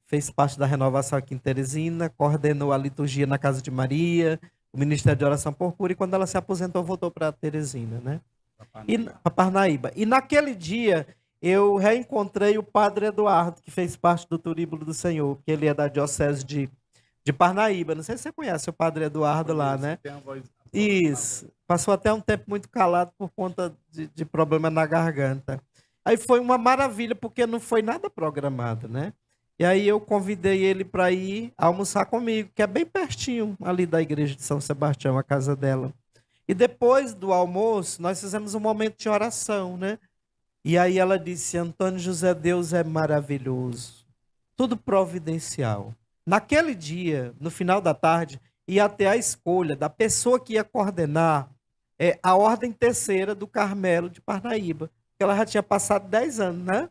B: fez parte da renovação aqui em Teresina, coordenou a liturgia na Casa de Maria, o Ministério de Oração por Cura, e quando ela se aposentou, voltou para Teresina, né? Para Parnaíba. E naquele dia eu reencontrei o padre Eduardo, que fez parte do Turíbulo do Senhor, que ele é da diocese de Parnaíba. Não sei se você conhece o padre Eduardo lá, né? Isso. Passou até um tempo muito calado por conta de problema na garganta. Aí foi uma maravilha, porque não foi nada programado, né? E aí eu convidei ele para ir almoçar comigo, que é bem pertinho ali da igreja de São Sebastião, a casa dela. E depois do almoço, nós fizemos um momento de oração, né? E aí ela disse: Antônio José, Deus é maravilhoso, tudo providencial. Naquele dia, no final da tarde, ia ter a escolha da pessoa que ia coordenar a Ordem Terceira do Carmelo de Parnaíba, porque ela já tinha passado 10 anos, né?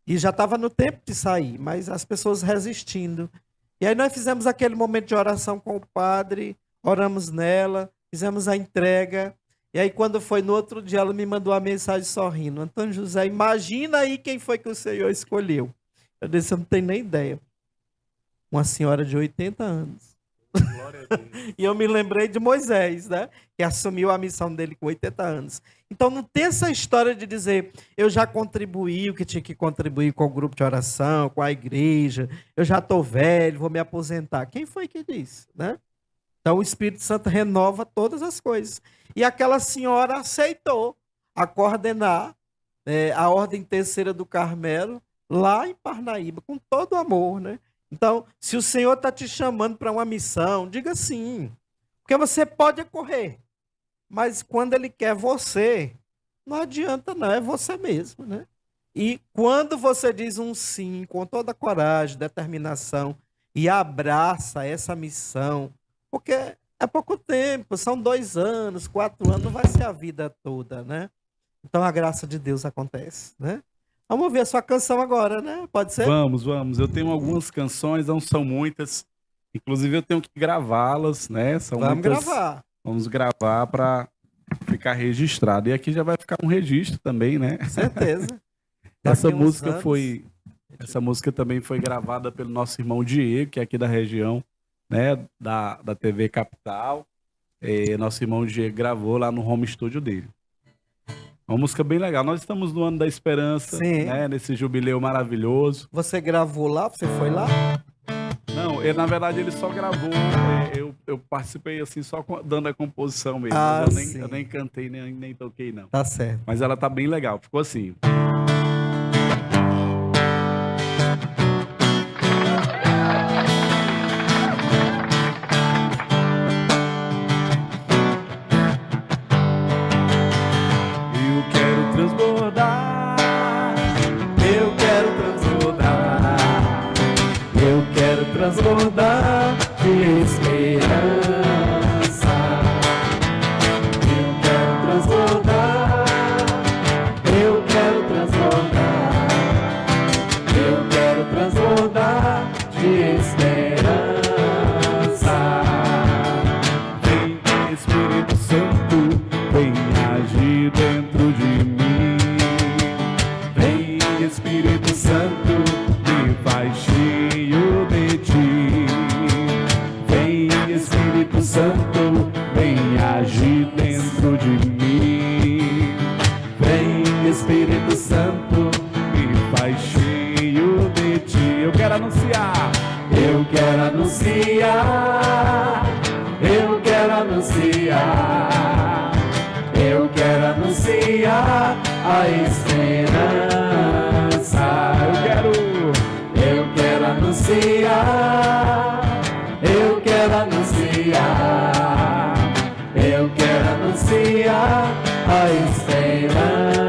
B: E já estava no tempo de sair, mas as pessoas resistindo. E aí nós fizemos aquele momento de oração com o padre, oramos nela, fizemos a entrega. E aí quando foi no outro dia, ela me mandou uma mensagem sorrindo: Antônio José, imagina aí quem foi que o Senhor escolheu. Eu disse: eu não tenho nem ideia. Uma senhora de 80 anos.
D: Glória a Deus.
B: E eu me lembrei de Moisés, né? Que assumiu a missão dele com 80 anos. Então não tem essa história de dizer: eu já contribuí o que tinha que contribuir com o grupo de oração, com a igreja, eu já estou velho, vou me aposentar. Quem foi que disse, né? Então o Espírito Santo renova todas as coisas. E aquela senhora aceitou a coordenar a Ordem Terceira do Carmelo lá em Parnaíba, com todo amor, né? Então, se o Senhor está te chamando para uma missão, diga sim. Porque você pode correr, mas quando Ele quer você, não adianta não, é você mesmo, né? E quando você diz um sim, com toda coragem, determinação, e abraça essa missão, porque é pouco tempo, são 2 anos, 4 anos, não vai ser a vida toda, né? Então a graça de Deus acontece, né? Vamos ouvir a sua canção agora, né? Pode ser?
D: Vamos. Eu tenho algumas canções, não são muitas. Inclusive eu tenho que gravá-las, né?
B: Vamos gravar.
D: Vamos gravar para ficar registrado. E aqui já vai ficar um registro também, né?
B: Certeza.
D: Essa música também foi gravada pelo nosso irmão Diego, que é aqui da região, né? Da TV Capital. Nosso irmão Diego gravou lá no home studio dele. Uma música bem legal. Nós estamos no ano da esperança, né? Nesse jubileu maravilhoso.
B: Você gravou lá? Você foi lá?
D: Não, na verdade ele só gravou. Eu participei assim, só dando a composição mesmo. Eu nem cantei, nem toquei, não.
B: Tá certo.
D: Mas ela tá bem legal. Ficou assim.
C: Transbordar de esperança. Eu quero transbordar. Eu quero transbordar. Eu quero transbordar de esperança.
D: Vem, Espírito Santo, vem agir dentro de mim.
C: Vem, Espírito Santo,
D: me faz cheio de ti.
C: Vem, Espírito Santo,
D: vem agir dentro de mim.
C: Vem, Espírito Santo,
D: me faz cheio de ti. Eu quero anunciar.
C: eu quero anunciar. Eu quero anunciar. Eu quero anunciar a esperança. Eu quero anunciar. Eu quero anunciar. Eu quero anunciar a esperança.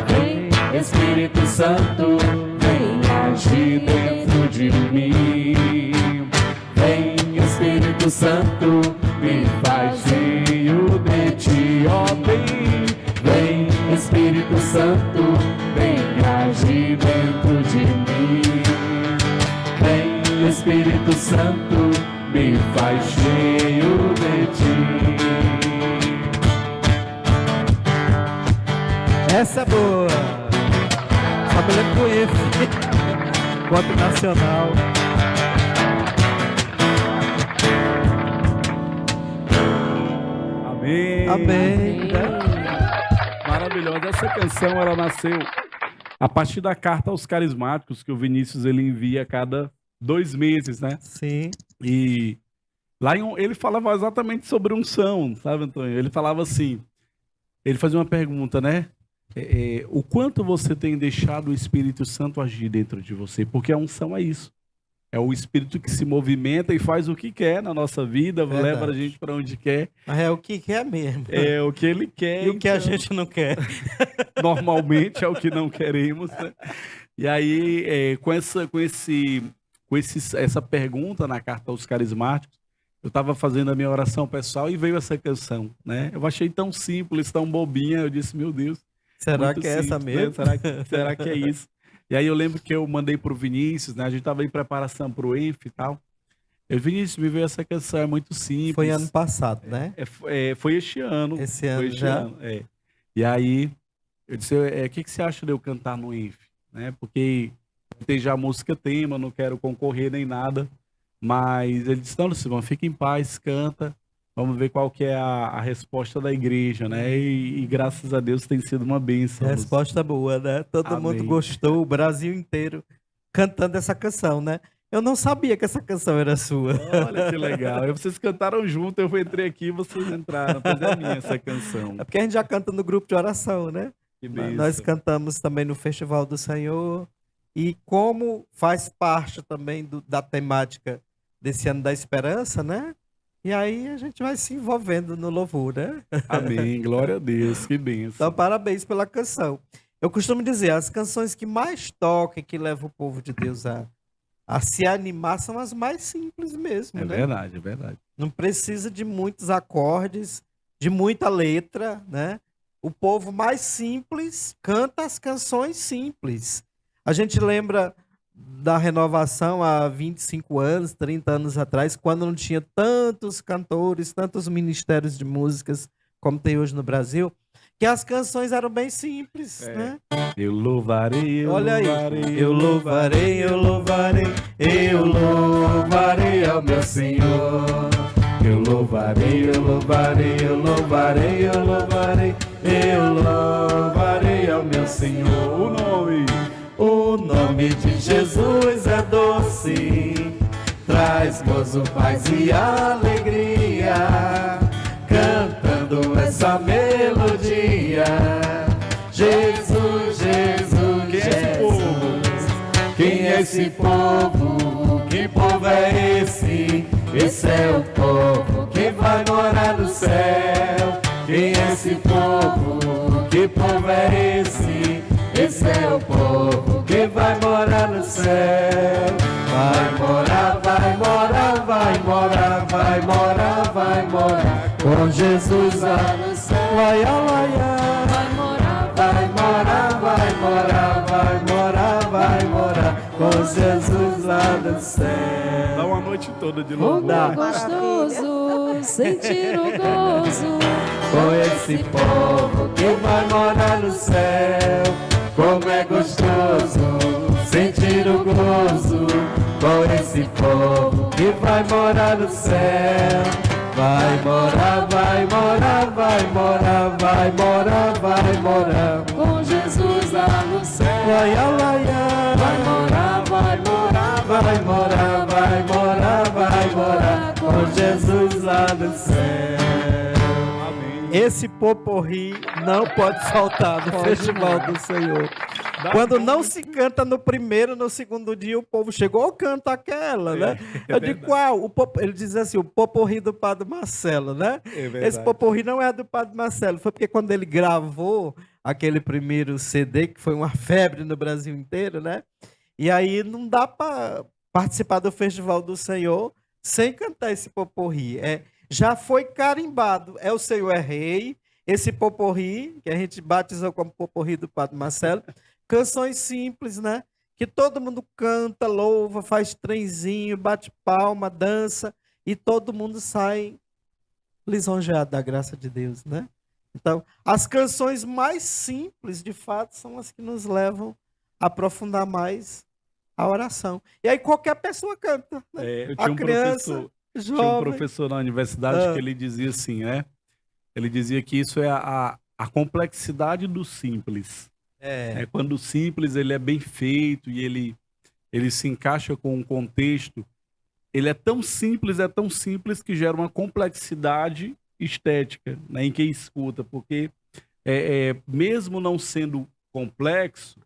C: Vem, Espírito Santo, vem agir dentro de mim. Vem, Espírito Santo, me faz cheio de ti. Ó, vem, Espírito Santo, vem agir dentro de mim. Vem, Espírito Santo, me faz cheio de ti.
B: Essa é boa. Só me lembro com esse. Quanto nacional.
D: Amém.
B: Amém.
D: Maravilhosa. Essa canção, ela nasceu a partir da carta aos carismáticos que o Vinícius ele envia a cada 2 meses, né?
B: Sim.
D: E lá ele falava exatamente sobre unção, sabe, Antônio? Ele falava assim, ele fazia uma pergunta, né? O quanto você tem deixado o Espírito Santo agir dentro de você? Porque a unção é isso. É o Espírito que se movimenta e faz o que quer na nossa vida,
B: Verdade.
D: leva a gente para onde quer.
B: Mas é o que quer mesmo.
D: É o que ele quer.
B: E o que a
D: então,
B: gente não quer.
D: normalmente é o que não queremos, né? E aí, essa pergunta na carta aos carismáticos, eu estava fazendo a minha oração pessoal e veio essa canção, né? Eu achei tão simples, tão bobinha, eu disse, meu Deus.
B: Será
D: muito
B: que é essa
D: simples, né?
B: mesmo?
D: Será que é isso? E aí eu lembro que eu mandei pro Vinícius, né? A gente estava em preparação pro ENF e tal. Eu, Vinícius, me veio essa canção, é muito simples.
B: Foi ano passado, né?
D: Foi este ano.
B: Esse ano
D: foi este
B: já?
D: ano, é. E aí, eu disse, o que você acha de eu cantar no ENF? Né? Porque tem já música tema, não quero concorrer nem nada. Mas ele disse, não, Lucimão, fica em paz, canta. Vamos ver qual que é a resposta da igreja, né? E graças a Deus tem sido uma bênção.
B: Resposta boa, né? Todo
D: Amém.
B: mundo gostou, o Brasil inteiro cantando essa canção, né? Eu não sabia que essa canção era sua.
D: Olha que legal. Aí vocês cantaram junto, eu entrei aqui e vocês entraram. Pois é minha essa canção.
B: É porque a gente já canta no grupo de oração, né?
D: Que
B: Nós
D: bênção.
B: cantamos também no Festival do Senhor. E como faz parte também da temática desse ano da esperança, né? E aí a gente vai se envolvendo no louvor, né?
D: Amém. Glória a Deus. Que bênção.
B: Então, parabéns pela canção. Eu costumo dizer, as canções que mais tocam e que levam o povo de Deus a se animar são as mais simples mesmo,
D: É
B: né?
D: verdade, é verdade.
B: Não precisa de muitos acordes, de muita letra, né? O povo mais simples canta as canções simples. A gente lembra da renovação há 25 anos, 30 anos atrás, quando não tinha tantos cantores, tantos ministérios de músicas como tem hoje no Brasil, que as canções eram bem simples, né?
D: Eu louvarei,
B: Olha aí.
C: Eu louvarei, eu louvarei, eu louvarei ao meu Senhor. Eu louvarei, eu louvarei, eu louvarei, eu louvarei, eu louvarei ao meu Senhor. O nome de Jesus é doce, traz gozo, paz e alegria, cantando essa melodia. Jesus, Jesus, Jesus. Quem é esse povo? Que povo é esse? Esse é o povo que vai morar no céu. Quem é esse povo? Que povo é esse? Esse é o povo que vai morar no céu. Vai morar, vai morar, vai morar, vai morar, vai morar com Jesus lá no céu. Vai morar, vai morar, vai morar, vai morar, vai morar com Jesus lá no céu.
D: Dá uma noite toda de
C: Como
D: louvor.
C: é gostoso sentir o gozo
B: Com esse
C: povo
B: que vai morar no céu.
C: Como é gostoso sentir o gozo com esse povo
B: Que vai morar no céu. Vai morar, vai morar, vai morar, vai morar, vai morar.
C: com Jesus lá no céu.
B: Laia, laia.
C: Vai morar, vai morar,
B: Vai morar, vai morar, vai morar com Jesus lá no céu. Esse poporri não pode faltar no Festival do Senhor. Quando não se canta no primeiro, no segundo dia, o povo chegou, canta aquela, né? Eu digo, qual? Ele diz assim, o poporri do Padre Marcelo, né? Esse poporri não é do Padre Marcelo, foi porque quando ele gravou aquele primeiro CD, que foi uma febre no Brasil inteiro, né? E aí não dá para participar do Festival do Senhor sem cantar esse poporri. Já foi carimbado. É o Senhor é Rei, esse poporri, que a gente batizou como poporri do Padre Marcelo. Canções simples, né? Que todo mundo canta, louva, faz trenzinho, bate palma, dança, e todo mundo sai lisonjeado da graça de Deus, né? Então, as canções mais simples, de fato, são as que nos levam a aprofundar mais a oração. E aí qualquer pessoa canta, né?
D: Eu
B: A criança,
D: tinha um
B: jovem.
D: professor na universidade que ele dizia assim, né? Ele dizia que isso é a complexidade do simples. É quando o simples ele é bem feito e ele se encaixa com um contexto, ele é tão simples que gera uma complexidade estética, né, em quem escuta, porque mesmo não sendo complexo,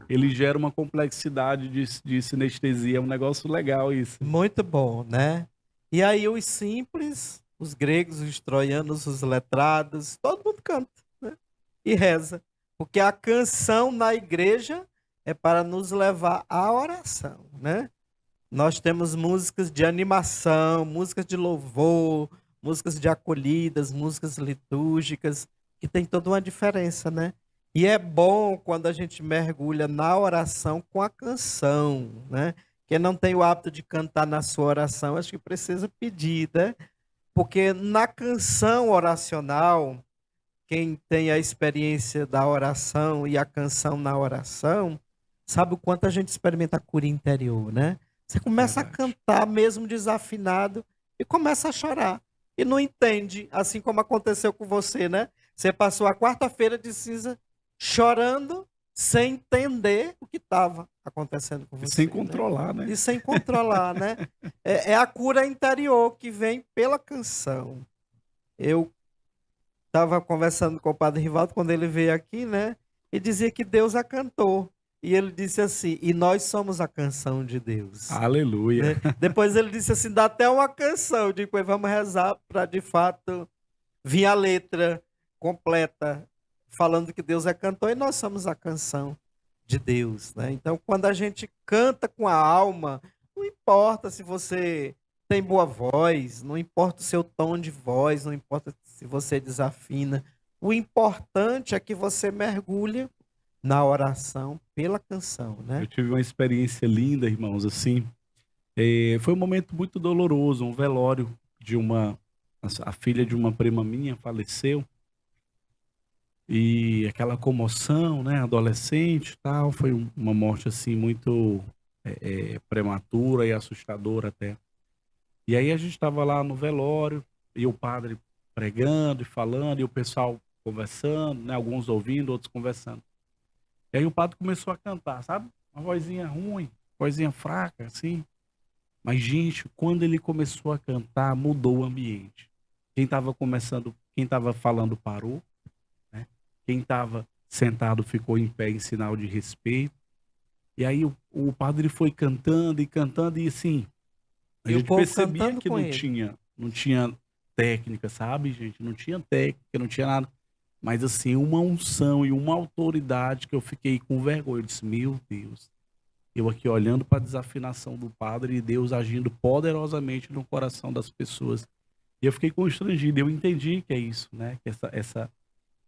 D: ele gera uma complexidade de sinestesia. É um negócio legal isso.
B: Muito bom, né? E aí os simples, os gregos, os troianos, os letrados, todo mundo canta, né? E reza. Porque a canção na igreja é para nos levar à oração, né? Nós temos músicas de animação, músicas de louvor, músicas de acolhidas, músicas litúrgicas, que tem toda uma diferença, né? E é bom quando a gente mergulha na oração com a canção, né? Quem não tem o hábito de cantar na sua oração, acho que precisa pedir, né? Porque na canção oracional, quem tem a experiência da oração e a canção na oração, sabe o quanto a gente experimenta a cura interior, né? Você começa a cantar mesmo desafinado e começa a chorar. E não entende, assim como aconteceu com você, né? Você passou a quarta-feira de cinza chorando sem entender o que estava acontecendo com você.
D: E sem controlar, né?
B: E sem controlar, né? É a cura interior que vem pela canção. Eu estava conversando com o Padre Rivaldo quando ele veio aqui, né? E dizia que Deus a cantou. E ele disse assim, e nós somos a canção de Deus.
D: Aleluia.
B: Né? Depois ele disse assim, dá até uma canção. Eu digo, vamos rezar para, de fato, vir a letra completa, falando que Deus é cantor e nós somos a canção de Deus, né? Então, quando a gente canta com a alma, não importa se você tem boa voz, não importa o seu tom de voz, não importa se você desafina. O importante é que você mergulhe na oração pela canção, né?
D: Eu tive uma experiência linda, irmãos, assim. Foi um momento muito doloroso, um velório de a filha de uma prima minha faleceu. E aquela comoção, né, adolescente e tal, foi uma morte assim muito prematura e assustadora até. E aí a gente estava lá no velório, e o padre pregando e falando, e o pessoal conversando, né, alguns ouvindo, outros conversando. E aí o padre começou a cantar, sabe? Uma vozinha ruim, vozinha fraca, assim. Mas, gente, quando ele começou a cantar, mudou o ambiente. Quem estava falando parou. Quem estava sentado ficou em pé em sinal de respeito. E aí o padre foi cantando e assim, a gente percebia que não tinha técnica, sabe, gente? Não tinha técnica, não tinha nada. Mas assim, uma unção e uma autoridade que eu fiquei com vergonha. Eu disse, meu Deus, eu aqui olhando para a desafinação do padre e Deus agindo poderosamente no coração das pessoas. E eu fiquei constrangido, eu entendi que é isso, né? Que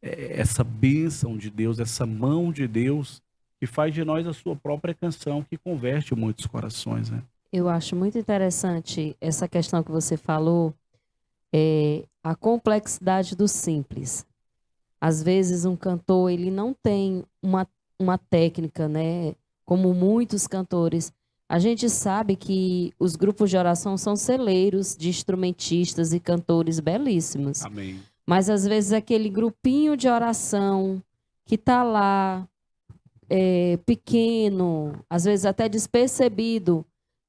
D: essa bênção de Deus, essa mão de Deus, que faz de nós a sua própria canção, que converte muitos corações, né?
E: Eu acho muito interessante essa questão que você falou, a complexidade do simples. Às vezes um cantor, ele não tem uma técnica, né? Como muitos cantores. A gente sabe que os grupos de oração são celeiros de instrumentistas e cantores belíssimos.
D: Amém.
E: Mas, às vezes, aquele grupinho de oração que está lá, pequeno, às vezes até despercebido,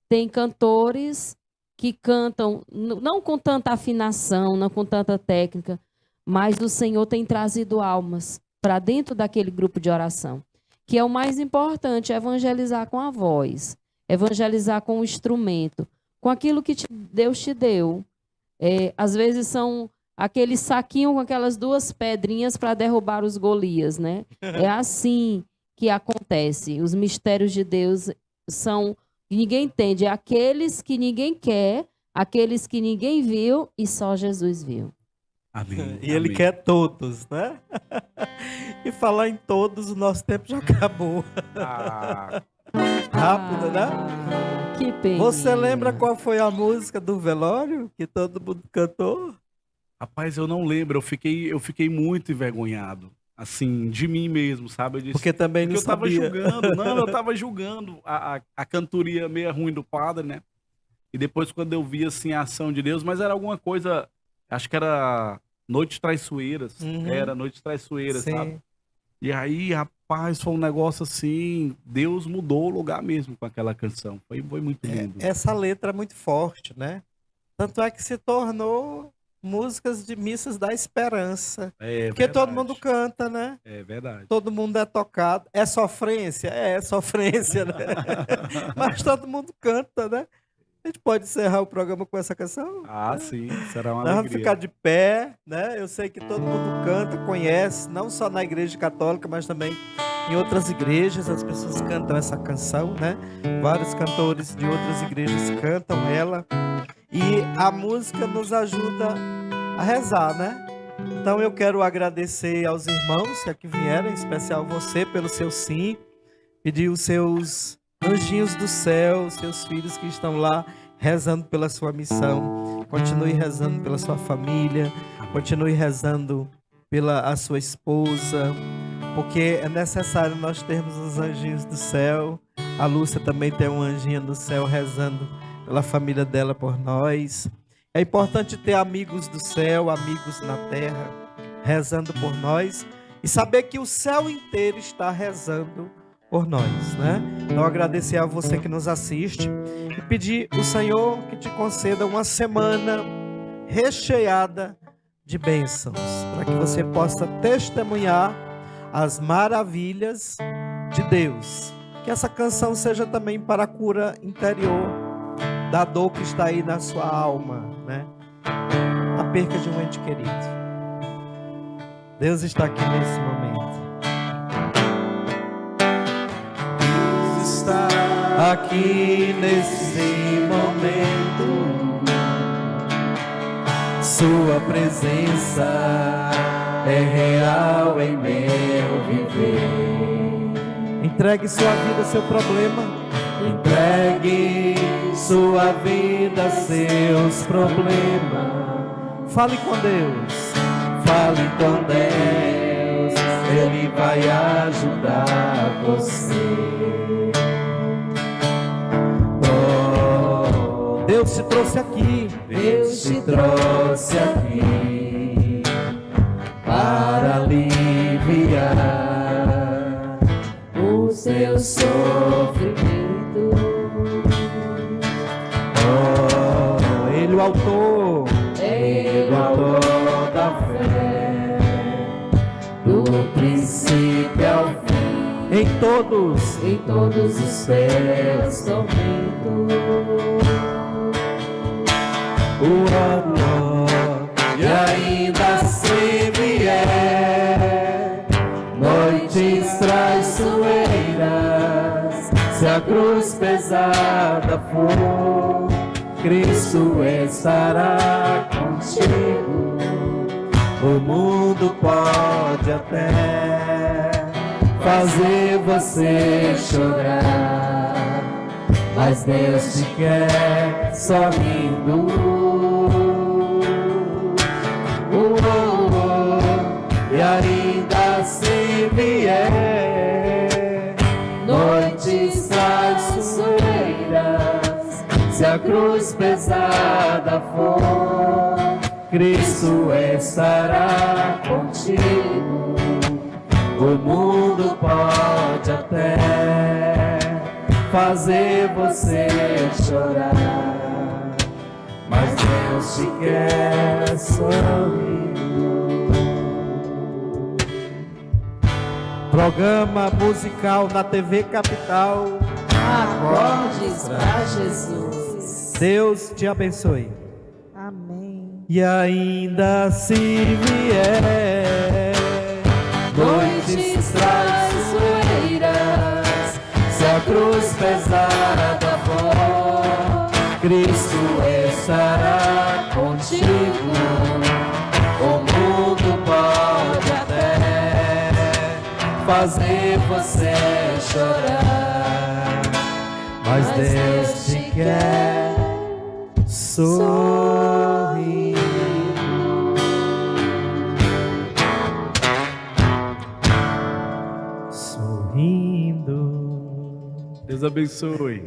E: tem cantores que cantam, não com tanta afinação, não com tanta técnica, mas o Senhor tem trazido almas para dentro daquele grupo de oração, que é o mais importante, evangelizar com a voz, evangelizar com o instrumento, com aquilo que Deus te deu. Às vezes são aquele saquinho com aquelas duas pedrinhas para derrubar os Golias, né? É assim que acontece. Os mistérios de Deus são, ninguém entende, é aqueles que ninguém quer, aqueles que ninguém viu e só Jesus viu.
D: Amém.
B: E Ele quer todos, né? E falar em todos, o nosso tempo já acabou. Rápido, né?
E: Que pena.
B: Você lembra qual foi a música do velório que todo mundo cantou?
D: Rapaz, eu não lembro, eu fiquei muito envergonhado, assim, de mim mesmo, sabe? Eu disse,
B: Porque também não sabia.
D: Eu tava julgando a cantoria meio ruim do padre, né? E depois quando eu vi, assim, a ação de Deus, mas era alguma coisa, acho que era Noites Traiçoeiras. Era Noites Traiçoeiras,
B: Sim.
D: sabe? E aí, rapaz, foi um negócio assim, Deus mudou o lugar mesmo com aquela canção. Foi muito lindo.
B: Essa letra é muito forte, né? Tanto é que se tornou músicas de missas da esperança. Porque todo mundo canta, né?
D: É verdade.
B: Todo mundo é tocado. É sofrência? É sofrência, né? Mas todo mundo canta, né? A gente pode encerrar o programa com essa canção?
D: Ah, sim, será uma
B: Nós vamos
D: alegria.
B: ficar de pé, né? Eu sei que todo mundo canta, conhece, não só na igreja católica, mas também em outras igrejas as pessoas cantam essa canção, né? Vários cantores de outras igrejas cantam ela. E a música nos ajuda a rezar, né? Então eu quero agradecer aos irmãos que aqui vieram, em especial você pelo seu sim, pedir os seus anjinhos do céu, seus filhos que estão lá rezando pela sua missão. Continue rezando pela sua família, continue rezando pela a sua esposa, porque é necessário nós termos os anjinhos do céu. A Lúcia também tem um anjinho do céu rezando pela família dela por nós. É importante ter amigos do céu, amigos na terra, rezando por nós e saber que o céu inteiro está rezando por nós, né? Então agradecer a você que nos assiste e pedir ao Senhor que te conceda uma semana recheada de bênçãos, para que você possa testemunhar as maravilhas de Deus. Que essa canção seja também para a cura interior da dor que está aí na sua alma, né? A perca de um ente querido. Deus está aqui nesse momento. Deus está aqui nesse momento. Sua presença é real em meu viver. Entregue sua vida, seu problema. Entregue sua vida, seus problemas. Fale com Deus. Fale com Deus. Ele vai ajudar você. Oh, Deus te trouxe aqui. Deus te trouxe aqui para aliviar o seu sofrimento. Oh, Ele o autor, Ele o autor da fé, do princípio ao fim, em todos os seus tormentos. O amor, e ainda se vier noites traiçoeiras, se a cruz pesada for, Cristo estará contigo. O mundo pode até fazer você chorar, mas Deus te quer sorrindo. E ainda se vier noites traiçoeiras, se a cruz pesada for, Cristo estará contigo. O mundo pode até fazer você chorar, mas Deus te quer sorrindo. Programa musical na TV Capital.
E: Acordes para Jesus.
B: Deus te abençoe.
F: Amém.
B: E ainda se vier noites traiçoeiras, se a cruz pesada for, Cristo estará contigo. O mundo pode até fazer você chorar, mas Deus te quer sorrir. Sorrindo.
D: Deus abençoe.